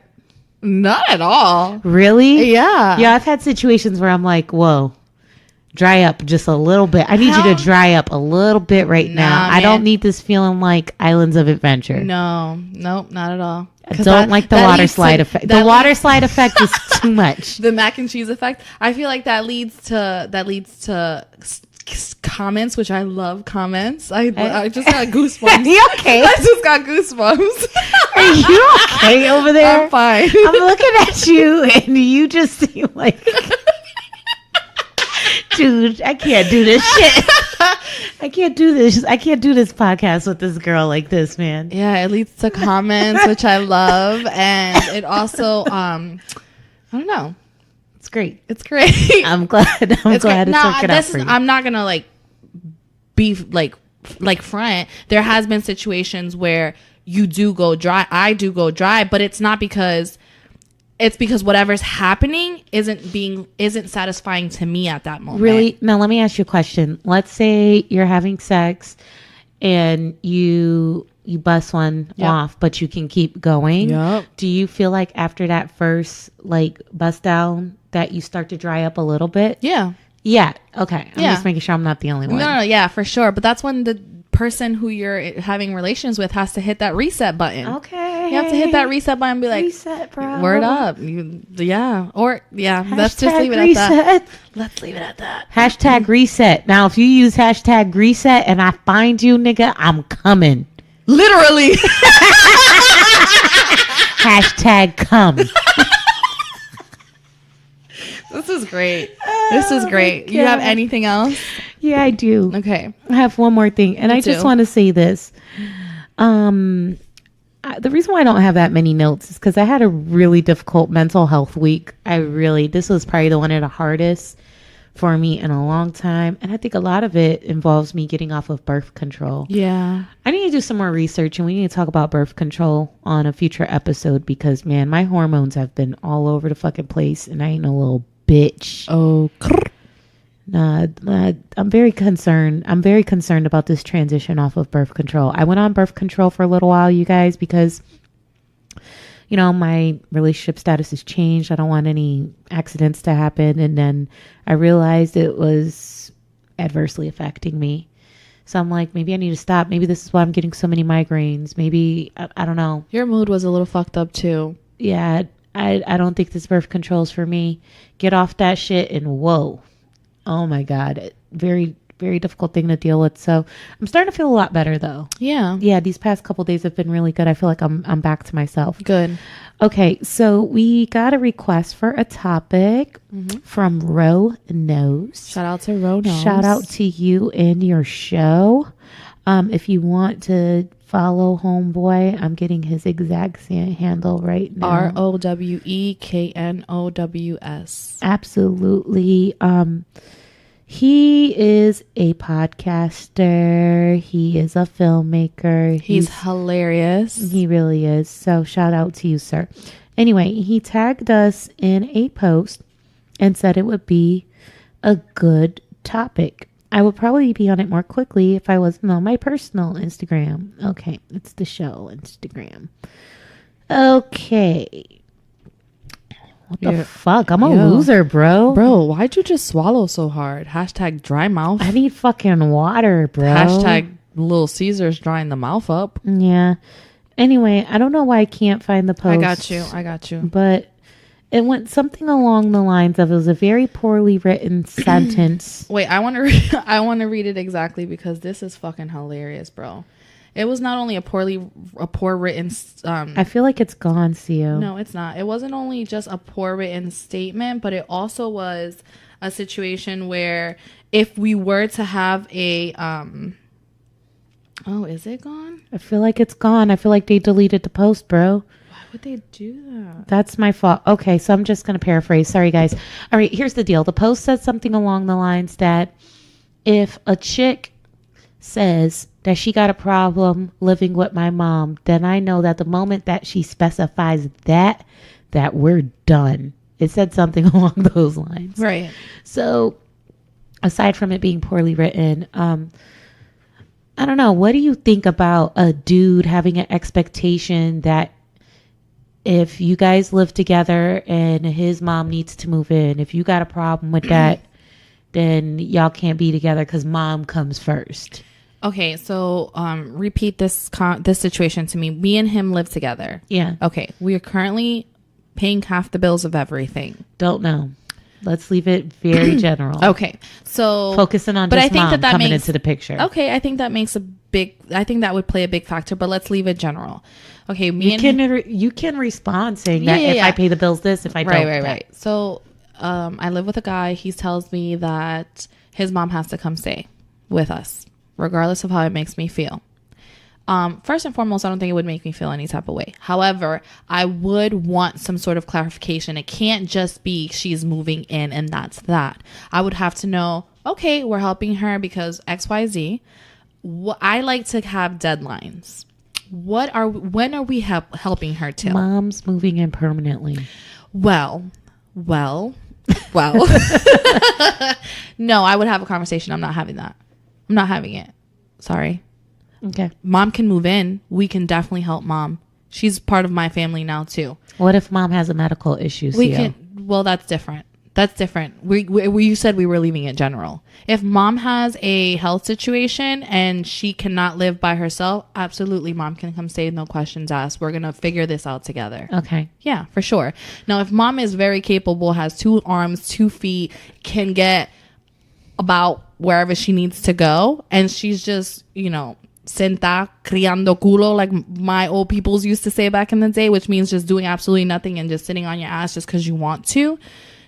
Not at all. Really? Yeah. Yeah, I've had situations where I'm like, whoa, dry up just a little bit. I need you to dry up a little bit right now. Man. I don't need this feeling like Islands of Adventure. No, nope, not at all. I don't like the water slide effect. The water slide effect is too much. The mac and cheese effect. I feel like that leads to comments, which I love comments. I just got goosebumps. You okay? I just got goosebumps. Are you okay over there? I'm fine. I'm looking at you and you just seem like, dude, I can't do this shit. I can't do this. I can't do this podcast with this girl like this, man. Yeah, it leads to comments, which I love. And it also, I don't know. It's great. It's great. I'm glad it's working out for you. I'm not going to like be like front. There has been situations where you do go dry. I do go dry, but it's not because whatever's happening isn't satisfying to me at that moment. Really? Now let me ask you a question. Let's say you're having sex and you bust one off, but you can keep going. Yep. Do you feel like after that first like bust down that you start to dry up a little bit? Yeah. Yeah. Okay. I'm just making sure I'm not the only one. No, yeah, for sure. But that's when the person who you're having relations with has to hit that reset button. Okay. You have to hit that reset button and be like, reset, bro. Word up. Let's just leave it reset. at that. Let's leave it at that. Hashtag reset. Now, if you use hashtag reset and I find you, nigga, I'm coming. Literally. Hashtag come. This is great. This is great. You have anything else? Yeah, I do. Okay. I have one more thing. And Me I just too. want to say this. The reason why I don't have that many notes is because I had a really difficult mental health week. This was probably the one of the hardest for me in a long time. And I think a lot of it involves me getting off of birth control. Yeah. I need to do some more research, and we need to talk about birth control on a future episode because, man, my hormones have been all over the fucking place and I ain't no little bitch. Oh. I'm very concerned. I'm very concerned about this transition off of birth control. I went on birth control for a little while, you guys, because, you know, my relationship status has changed. I don't want any accidents to happen. And then I realized it was adversely affecting me. So I'm like, maybe I need to stop. Maybe this is why I'm getting so many migraines. Maybe, I don't know. Your mood was a little fucked up too. Yeah, I don't think this birth control is for me. Get off that shit and whoa. Oh my God. Very, very difficult thing to deal with. So I'm starting to feel a lot better though. Yeah. Yeah. These past couple days have been really good. I feel like I'm back to myself. Good. Okay. So we got a request for a topic from Ro Knows. Shout out to Ro Knows. Shout out to you and your show. If you want to follow Homeboy, I'm getting his exact handle right now. ROWEKNOWS. Absolutely. He is a podcaster. He is a filmmaker. He's hilarious. He really is. So shout out to you, sir. Anyway, he tagged us in a post and said it would be a good topic. I would probably be on it more quickly if I wasn't on my personal Instagram. Okay, it's the show Instagram. Okay. What the fuck? I'm a loser, bro. Bro, why'd you just swallow so hard? Hashtag dry mouth. I need fucking water, bro. Hashtag Little Caesar's drying the mouth up. Yeah. Anyway, I don't know why I can't find the post. I got you. But it went something along the lines of, it was a very poorly written sentence. Wait, I want to read it exactly because this is fucking hilarious, bro. It was not only a poor written. I feel like it's gone, Sio. No, it's not. It wasn't only just a poor written statement, but it also was a situation where if we were to have a oh, is it gone? I feel like it's gone. I feel like they deleted the post, bro. Why would they do that? That's my fault. Okay, so I'm just going to paraphrase. Sorry, guys. All right, here's the deal. The post said something along the lines that if a chick says that she got a problem living with my mom, then I know that the moment that she specifies that we're done. It said something along those lines. Right. So aside from it being poorly written, I don't know. What do you think about a dude having an expectation that if you guys live together and his mom needs to move in, if you got a problem with that, then y'all can't be together because mom comes first? Okay, so repeat this situation to me. Me and him live together. Yeah. Okay, we are currently paying half the bills of everything. Don't know. Let's leave it very general. Okay, so focusing on just mom coming into the picture. Okay, I think that makes I think that would play a big factor, but let's leave it general. Okay, you can respond saying that if I pay the bills this, if I don't. Right. So I live with a guy. He tells me that his mom has to come stay with us, regardless of how it makes me feel. First and foremost, I don't think it would make me feel any type of way. However, I would want some sort of clarification. It can't just be she's moving in and that's that. I would have to know, okay, we're helping her because XYZ. I like to have deadlines. When are we helping her till? Mom's moving in permanently. Well. No, I would have a conversation. I'm not having that. I'm not having it. Sorry. Okay. Mom can move in. We can definitely help mom. She's part of my family now too. What if mom has a medical issue? We can. Well, that's different. That's different. We you said we were leaving it general. If mom has a health situation and she cannot live by herself, absolutely, mom can come stay, no questions asked. We're going to figure this out together. Okay. Yeah, for sure. Now, if mom is very capable, has 2 arms, 2 feet, can get about wherever she needs to go, and she's just, you know, senta criando culo, like my old peoples used to say back in the day, which means just doing absolutely nothing and just sitting on your ass just because you want to.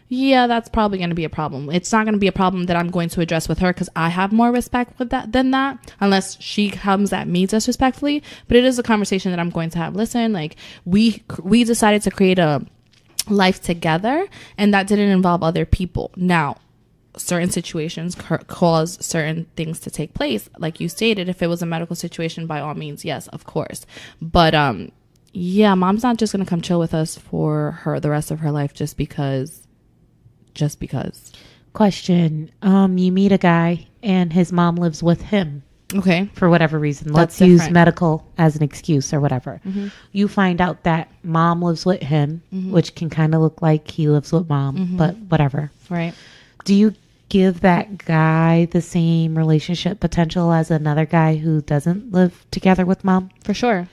Yeah, that's probably going to be a problem. It's not going to be a problem that I'm going to address with her because I have more respect with that than that, unless she comes at me disrespectfully. But it is a conversation that I'm going to have. Listen, like we decided to create a life together, and that didn't involve other people. Now, certain situations cause certain things to take place. Like you stated, if it was a medical situation, by all means, yes, of course. But yeah, mom's not just going to come chill with us for the rest of her life just because. Question. You meet a guy and his mom lives with him. Okay. For whatever reason. That's Let's use different. medical as an excuse or whatever. Mm-hmm. You find out that mom lives with him, Mm-hmm. which can kind of look like he lives with mom, Mm-hmm. but whatever. Right. Do you give that guy the same relationship potential as another guy who doesn't live together with mom? For sure.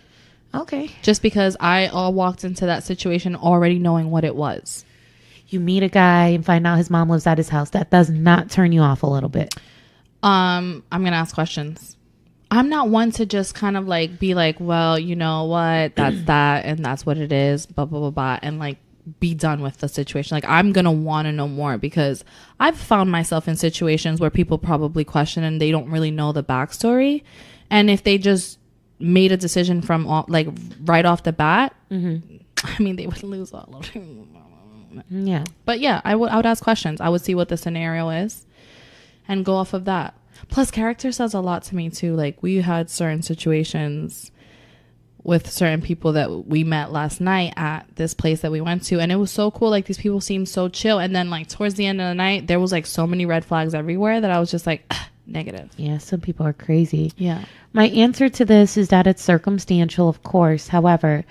Okay. Just because I walked into that situation already knowing what it was. You meet a guy and find out his mom lives at his house. That does not turn you off a little bit. I'm going to ask questions. I'm not one to just kind of like be like, well, you know what? That's that. And that's what it is. Blah, blah, blah, blah. And like be done with the situation. Like I'm going to want to know more because I've found myself in situations where people probably question and they don't really know the backstory. And if they just made a decision from like right off the bat, Mm-hmm. I mean, they would lose all of it. Yeah. But yeah, I would ask questions. I would see what the scenario is and go off of that. Plus, character says a lot to me too. Like we had certain situations with certain people that we met last night at this place that we went to, and it was so cool. Like these people seemed so chill, and then like towards the end of the night, there was like so many red flags everywhere that I was just like negative. Yeah, some people are crazy. Yeah. My answer to this is that it's circumstantial, of course. However,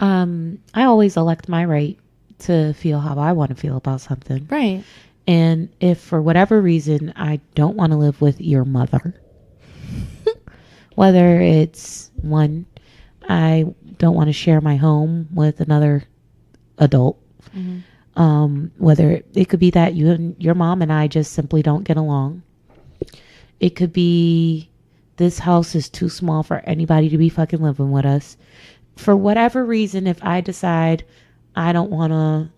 I always elect my right to feel how I want to feel about something. Right. And if for whatever reason I don't want to live with your mother, whether it's one, I don't want to share my home with another adult, whether it could be that you and your mom and I just simply don't get along. It could be this house is too small for anybody to be fucking living with us. For whatever reason, if I decide I don't want to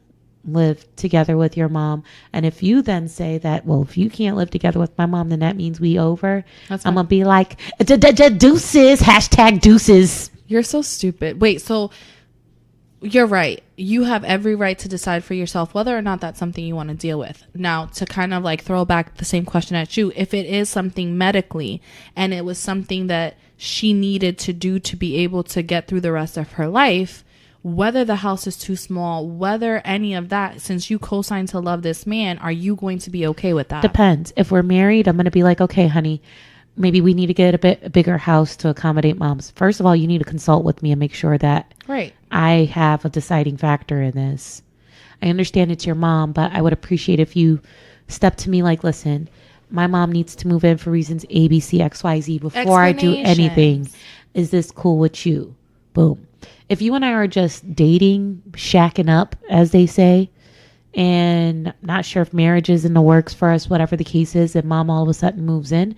live together with your mom, and if you then say that, well, if you can't live together with my mom, then that means we over. That's I'm fine. gonna be like, deuces, hashtag deuces. You're so stupid. Wait, so you're right. You have every right to decide for yourself whether or not that's something you want to deal with. Now, to kind of like throw back the same question at you, if it is something medically and it was something that she needed to do to be able to get through the rest of her life, whether the house is too small, whether any of that, since you co-signed to love this man, are you going to be okay with that? Depends. If we're married, I'm gonna be like, okay, honey, maybe we need to get a bigger house to accommodate moms. First of all, you need to consult with me and make sure that Right. I have a deciding factor in this. I understand it's your mom, but I would appreciate if you step to me like, listen, my mom needs to move in for reasons A, B, C, X, Y, Z before I do anything. Is this cool with you? Boom. If you and I are just dating, shacking up, as they say, and not sure if marriage is in the works for us, whatever the case is, and mom all of a sudden moves in,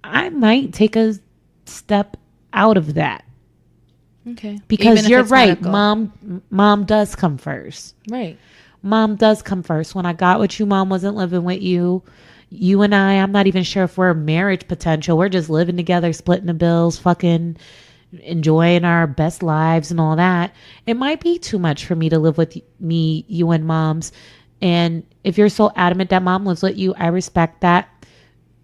I might take a step out of that. Okay. Because Even if you're it's right. medical. Mom does come first. Right. Mom does come first. When I got with you, mom wasn't living with you. You and I'm not even sure if we're marriage potential. We're just living together, splitting the bills, fucking enjoying our best lives and all that. It might be too much for me to live with me, you and moms. And if you're so adamant that mom lives with you, I respect that.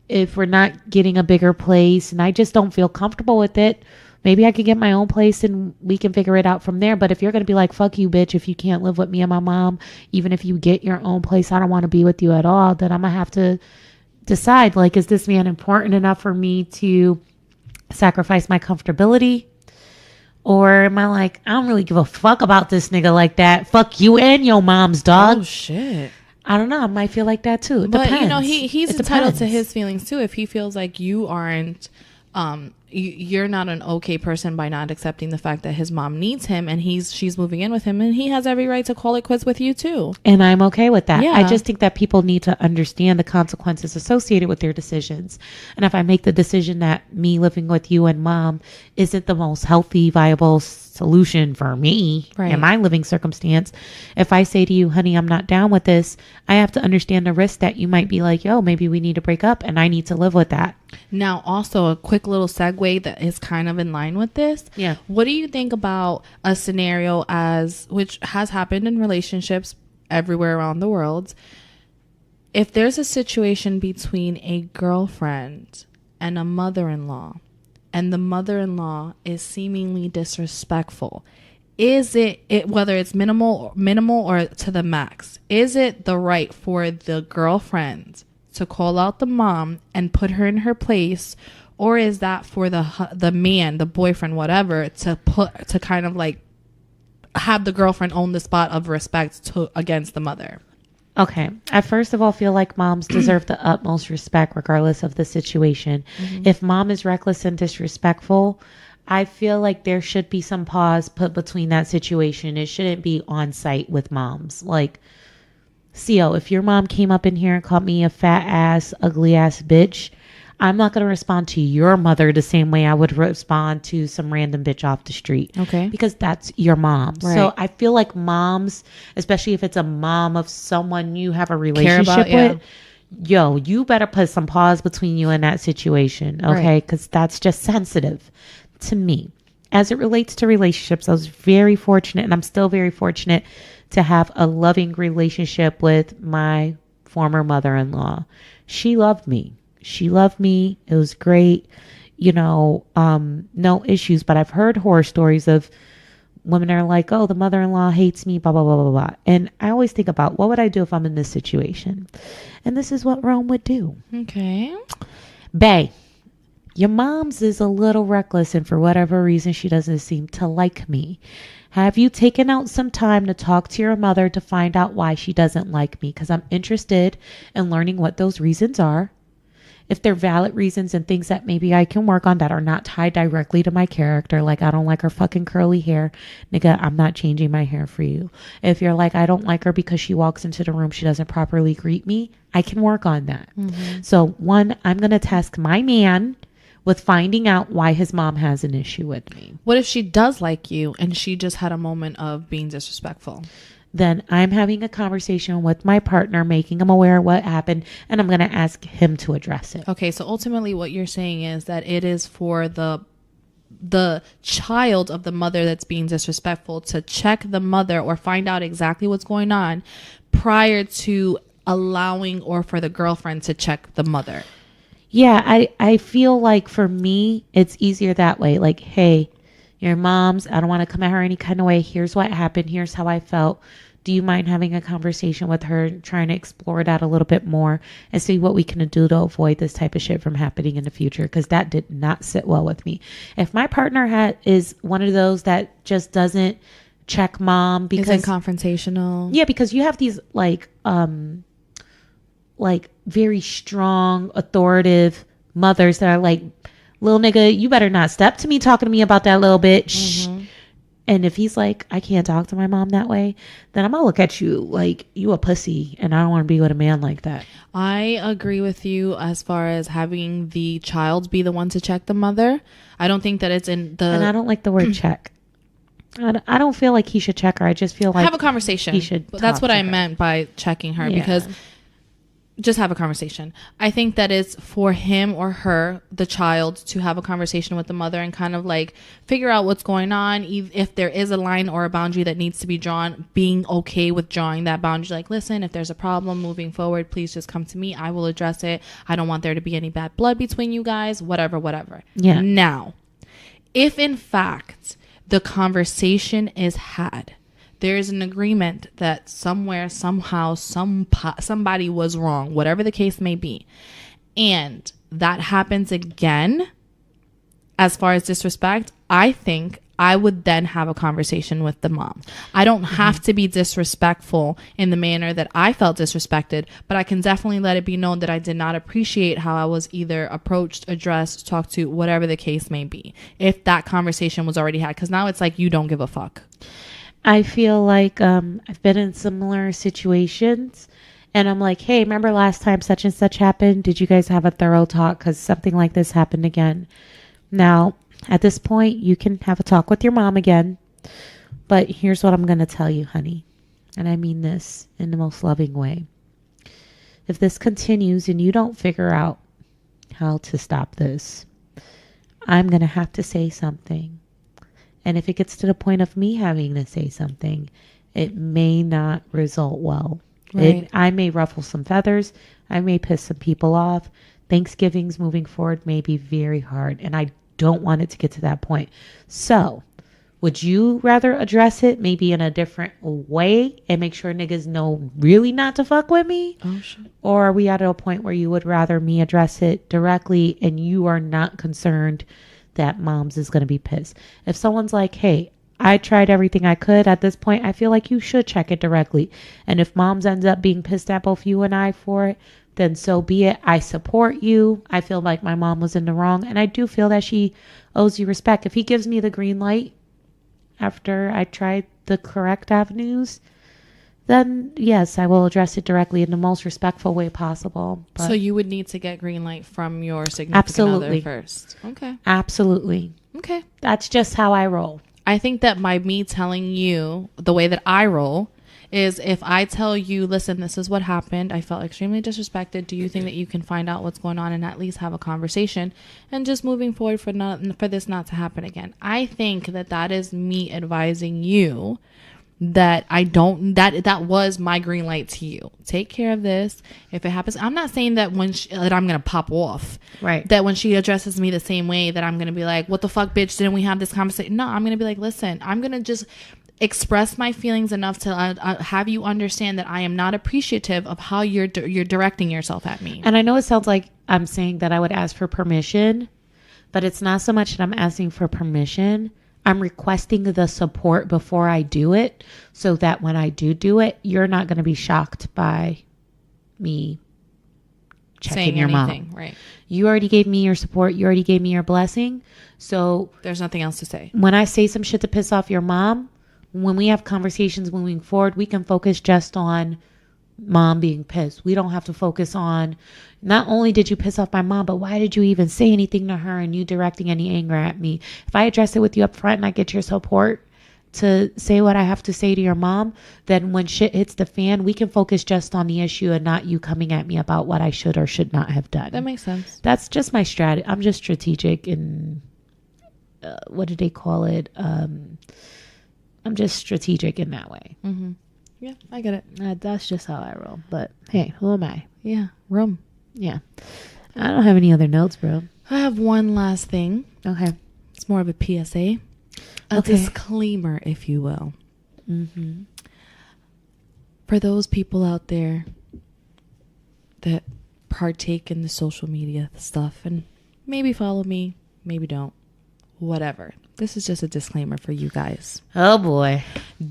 If we're not getting a bigger place and I just don't feel comfortable with it, maybe I could get my own place and we can figure it out from there. But if you're going to be like, fuck you, bitch, if you can't live with me and my mom, even if you get your own place, I don't want to be with you at all, then I'm going to have to decide, like, is this man important enough for me to sacrifice my comfortability? Or am I like, I don't really give a fuck about this nigga like that. Fuck you and your mom's dog. Oh, shit. I don't know. I might feel like that too. It But depends. you know, he's It entitled to depends. his feelings too. If he feels like you aren't, you're not an okay person by not accepting the fact that his mom needs him, and she's moving in with him, and he has every right to call it quits with you too. And I'm okay with that. Yeah. I just think that people need to understand the consequences associated with their decisions. And if I make the decision that me living with you and mom isn't the most healthy, viable solution for me Right. in my living circumstance, if I say to you, honey, I'm not down with this, I have to understand the risk that you might be like, yo, maybe we need to break up, and I need to live with that. Now, also a quick little segue that is kind of in line with this. Yeah. What do you think about a scenario which has happened in relationships everywhere around the world? If there's a situation between a girlfriend and a mother-in-law, and the mother-in-law is seemingly disrespectful, is it whether it's minimal or to the max, is it the right for the girlfriend to call out the mom and put her in her place, or is that for the man, the boyfriend, whatever, to kind of like have the girlfriend own the spot of respect against the mother? Okay. I first of all feel like moms deserve the utmost respect regardless of the situation. If mom is reckless and disrespectful, I feel like there should be some pause put between that situation. It shouldn't be on site with moms. Like, CO, if your mom came up in here and called me a fat ass, ugly ass bitch, I'm not going to respond to your mother the same way I would respond to some random bitch off the street. Okay. Because that's your mom. Right. So I feel like moms, especially if it's a mom of someone you have a relationship about, yeah. with, yo, you better put some pause between you and that situation. Okay. Because that's just sensitive to me. As it relates to relationships, I was very fortunate, and I'm still very fortunate to have a loving relationship with my former mother-in-law. She loved me. It was great. No issues, but I've heard horror stories of women are like, oh, the mother-in-law hates me, blah, blah, blah, blah, blah. And I always think about, what would I do if I'm in this situation? And this is what Rome would do. Okay. Bae, your mom's is a little reckless, and for whatever reason, she doesn't seem to like me. Have you taken out some time to talk to your mother to find out why she doesn't like me? Because I'm interested in learning what those reasons are. If they're valid reasons and things that maybe I can work on that are not tied directly to my character, like I don't like her fucking curly hair, nigga, I'm not changing my hair for you. If you're like, I don't like her because she walks into the room, she doesn't properly greet me, I can work on that. So one, I'm going to task my man with finding out why his mom has an issue with me. What if she does like you and she just had a moment of being disrespectful? Then I'm having a conversation with my partner, making him aware of what happened, and I'm going to ask him to address it. Okay, so ultimately what you're saying is that it is for the child of the mother that's being disrespectful to check the mother or find out exactly what's going on prior to allowing, or for the girlfriend to check the mother. Yeah, I feel like for me, it's easier that way. Like, hey, your mom's, I don't want to come at her any kind of way. Here's what happened. Here's how I felt. Do you mind having a conversation with her, trying to explore that a little bit more and see what we can do to avoid this type of shit from happening in the future? Because that did not sit well with me. If my partner is one of those that just doesn't check mom because isn't confrontational. Yeah, because you have these like very strong, authoritative mothers that are like, little nigga, you better not step to me talking to me about that little bitch. And if he's like, I can't talk to my mom that way, then I'm going to look at you like you a pussy. And I don't want to be with a man like that. I agree with you as far as having the child be the one to check the mother. I don't think that it's in the... And I don't like the word check. I don't feel like he should check her. I just feel like... Have a conversation. He should. That's what I meant by checking her. Yeah. Because... just have a conversation. I think that it's for him or her, the child, to have a conversation with the mother and kind of like figure out what's going on. If there is a line or a boundary that needs to be drawn, being okay with drawing that boundary. Like, listen, if there's a problem moving forward, please just come to me. I will address it. I don't want there to be any bad blood between you guys, whatever. Yeah. Now, if in fact the conversation is had, there is an agreement that somewhere, somehow, somebody was wrong, whatever the case may be, and that happens again, as far as disrespect, I think I would then have a conversation with the mom. I don't have to be disrespectful in the manner that I felt disrespected, but I can definitely let it be known that I did not appreciate how I was either approached, addressed, talked to, whatever the case may be, if that conversation was already had. Because now it's like, you don't give a fuck. I feel like I've been in similar situations, and I'm like, hey, remember last time such and such happened? Did you guys have a thorough talk? Because something like this happened again. Now, at this point, you can have a talk with your mom again. But here's what I'm going to tell you, honey. And I mean this in the most loving way. If this continues and you don't figure out how to stop this, I'm going to have to say something. And if it gets to the point of me having to say something, it may not result well. Right. I may ruffle some feathers. I may piss some people off. Thanksgivings moving forward may be very hard. And I don't want it to get to that point. So, would you rather address it maybe in a different way and make sure niggas know really not to fuck with me? Oh, shit. Or are we at a point where you would rather me address it directly and you are not concerned that mom's is going to be pissed? If someone's like, hey, I tried everything I could at this point, I feel like you should check it directly. And if mom's ends up being pissed at both you and I for it, then so be it. I support you. I feel like my mom was in the wrong. And I do feel that she owes you respect. If he gives me the green light after I tried the correct avenues, then yes, I will address it directly in the most respectful way possible. But so you would need to get green light from your significant other first. Okay. Absolutely. Okay. That's just how I roll. I think that by me telling you the way that I roll is, if I tell you, listen, this is what happened, I felt extremely disrespected. Do you think that you can find out what's going on and at least have a conversation and just moving forward for this not to happen again? I think that is me advising you that that was my green light to you. Take care of this. If it happens, I'm not saying that that I'm going to pop off. Right. That when she addresses me the same way that I'm going to be like, what the fuck, bitch, didn't we have this conversation? No, I'm going to be like, listen, I'm going to just express my feelings enough to have you understand that I am not appreciative of how you're directing yourself at me. And I know it sounds like I'm saying that I would ask for permission, but it's not so much that I'm asking for permission. I'm requesting the support before I do it, so that when I do it, you're not going to be shocked by me checking saying your anything, mom. right? You already gave me your support. You already gave me your blessing. So there's nothing else to say. When I say some shit to piss off your mom, when we have conversations moving forward, we can focus just on mom being pissed. We don't have to focus on, not only did you piss off my mom, but why did you even say anything to her and you directing any anger at me? If I address it with you up front and I get your support to say what I have to say to your mom, then when shit hits the fan, we can focus just on the issue and not you coming at me about what I should or should not have done. That makes sense. That's just my strategy. I'm just strategic in, what do they call it? I'm just strategic in that way. Mm-hmm. Yeah, I get it. That's just how I roll. But hey, who am I? Yeah, rum. Yeah. I don't have any other notes, bro. I have one last thing. Okay. It's more of a PSA. A disclaimer, if you will. Mm-hmm. For those people out there that partake in the social media stuff and maybe follow me, maybe don't, whatever. This is just a disclaimer for you guys. Oh boy.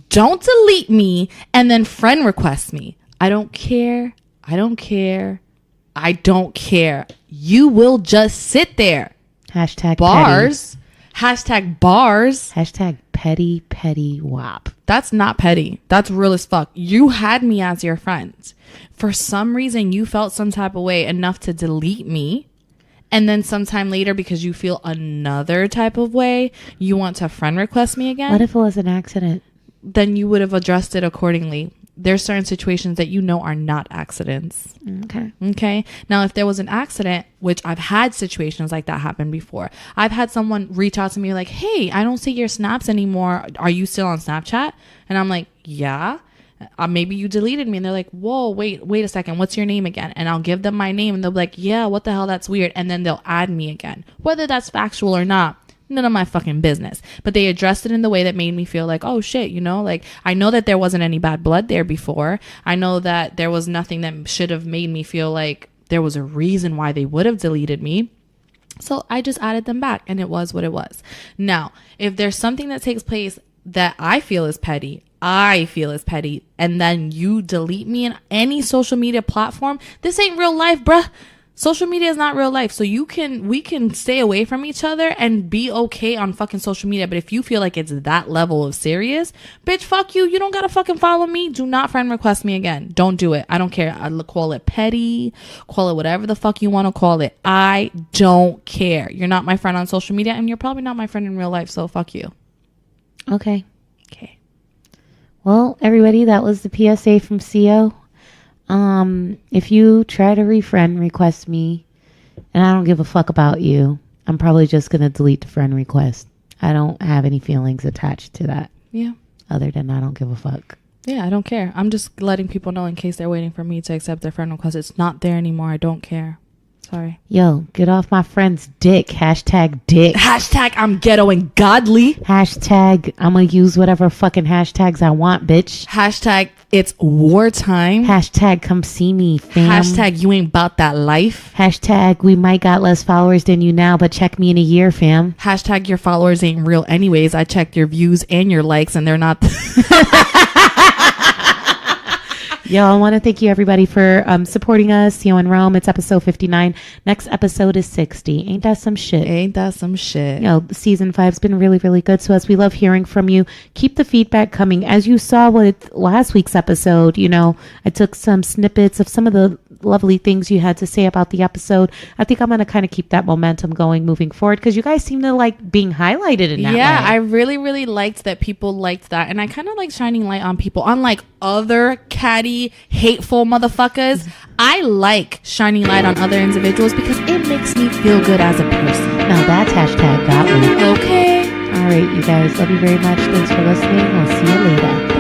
Don't delete me and then friend request me. I don't care. I don't care. I don't care. You will just sit there. Hashtag bars. Petty. Hashtag bars. Hashtag petty wop. That's not petty. That's real as fuck. You had me as your friend. For some reason, you felt some type of way enough to delete me. And then sometime later, because you feel another type of way, you want to friend request me again? What if it was an accident? Then you would have addressed it accordingly. There's certain situations that you know are not accidents. Okay. Now, if there was an accident, which I've had situations like that happen before. I've had someone reach out to me like, hey, I don't see your snaps anymore. Are you still on Snapchat? And I'm like, yeah. Maybe you deleted me. And they're like, whoa, wait a second. What's your name again? And I'll give them my name and they'll be like, yeah, what the hell? That's weird. And then they'll add me again. Whether that's factual or not, none of my fucking business. But they addressed it in the way that made me feel like, oh shit, like I know that there wasn't any bad blood there before. I know that there was nothing that should have made me feel like there was a reason why they would have deleted me. So I just added them back, and it was what it was. Now, if there's something that takes place that I feel is petty, and then you delete me in any social media platform, this ain't real life, bruh. Social media is not real life. So we can stay away from each other and be okay on fucking social media. But if you feel like it's that level of serious, bitch, fuck you. You don't gotta fucking follow me. Do not friend request me again. Don't do it. I don't care. I'll call it petty, call it whatever the fuck you want to call it. I don't care. You're not my friend on social media, and you're probably not my friend in real life. So fuck you. Okay. Okay. Well, everybody, that was the PSA from CO. If you try to refriend request me and I don't give a fuck about you, I'm probably just going to delete the friend request. I don't have any feelings attached to that. Yeah. Other than I don't give a fuck. Yeah, I don't care. I'm just letting people know in case they're waiting for me to accept their friend request. It's not there anymore. I don't care. Sorry. Yo, get off my friend's dick. Hashtag dick. Hashtag I'm ghetto and godly. Hashtag I'm gonna use whatever fucking hashtags I want, bitch. Hashtag it's wartime. Hashtag come see me, fam. Hashtag you ain't about that life. Hashtag we might got less followers than you now, but check me in a year, fam. Hashtag your followers ain't real anyways. I checked your views and your likes and they're not. Yo, I want to thank you everybody for supporting us. CO in Rome. It's episode 59. Next episode is 60. Ain't that some shit? Ain't that some shit? Yo, season 5's been really, really good to us. We love hearing from you. Keep the feedback coming. As you saw with last week's episode, you know, I took some snippets of some of the lovely things you had to say about the episode. I think I'm going to kind of keep that momentum going moving forward because you guys seem to like being highlighted in that way. I really, really liked that people liked that. And I kind of like shining light on people. Unlike other catty, hateful motherfuckers, I like shining light on other individuals because it makes me feel good as a person. Now that's hashtag got me. Okay. All right, you guys. Love you very much. Thanks for listening. We'll see you later.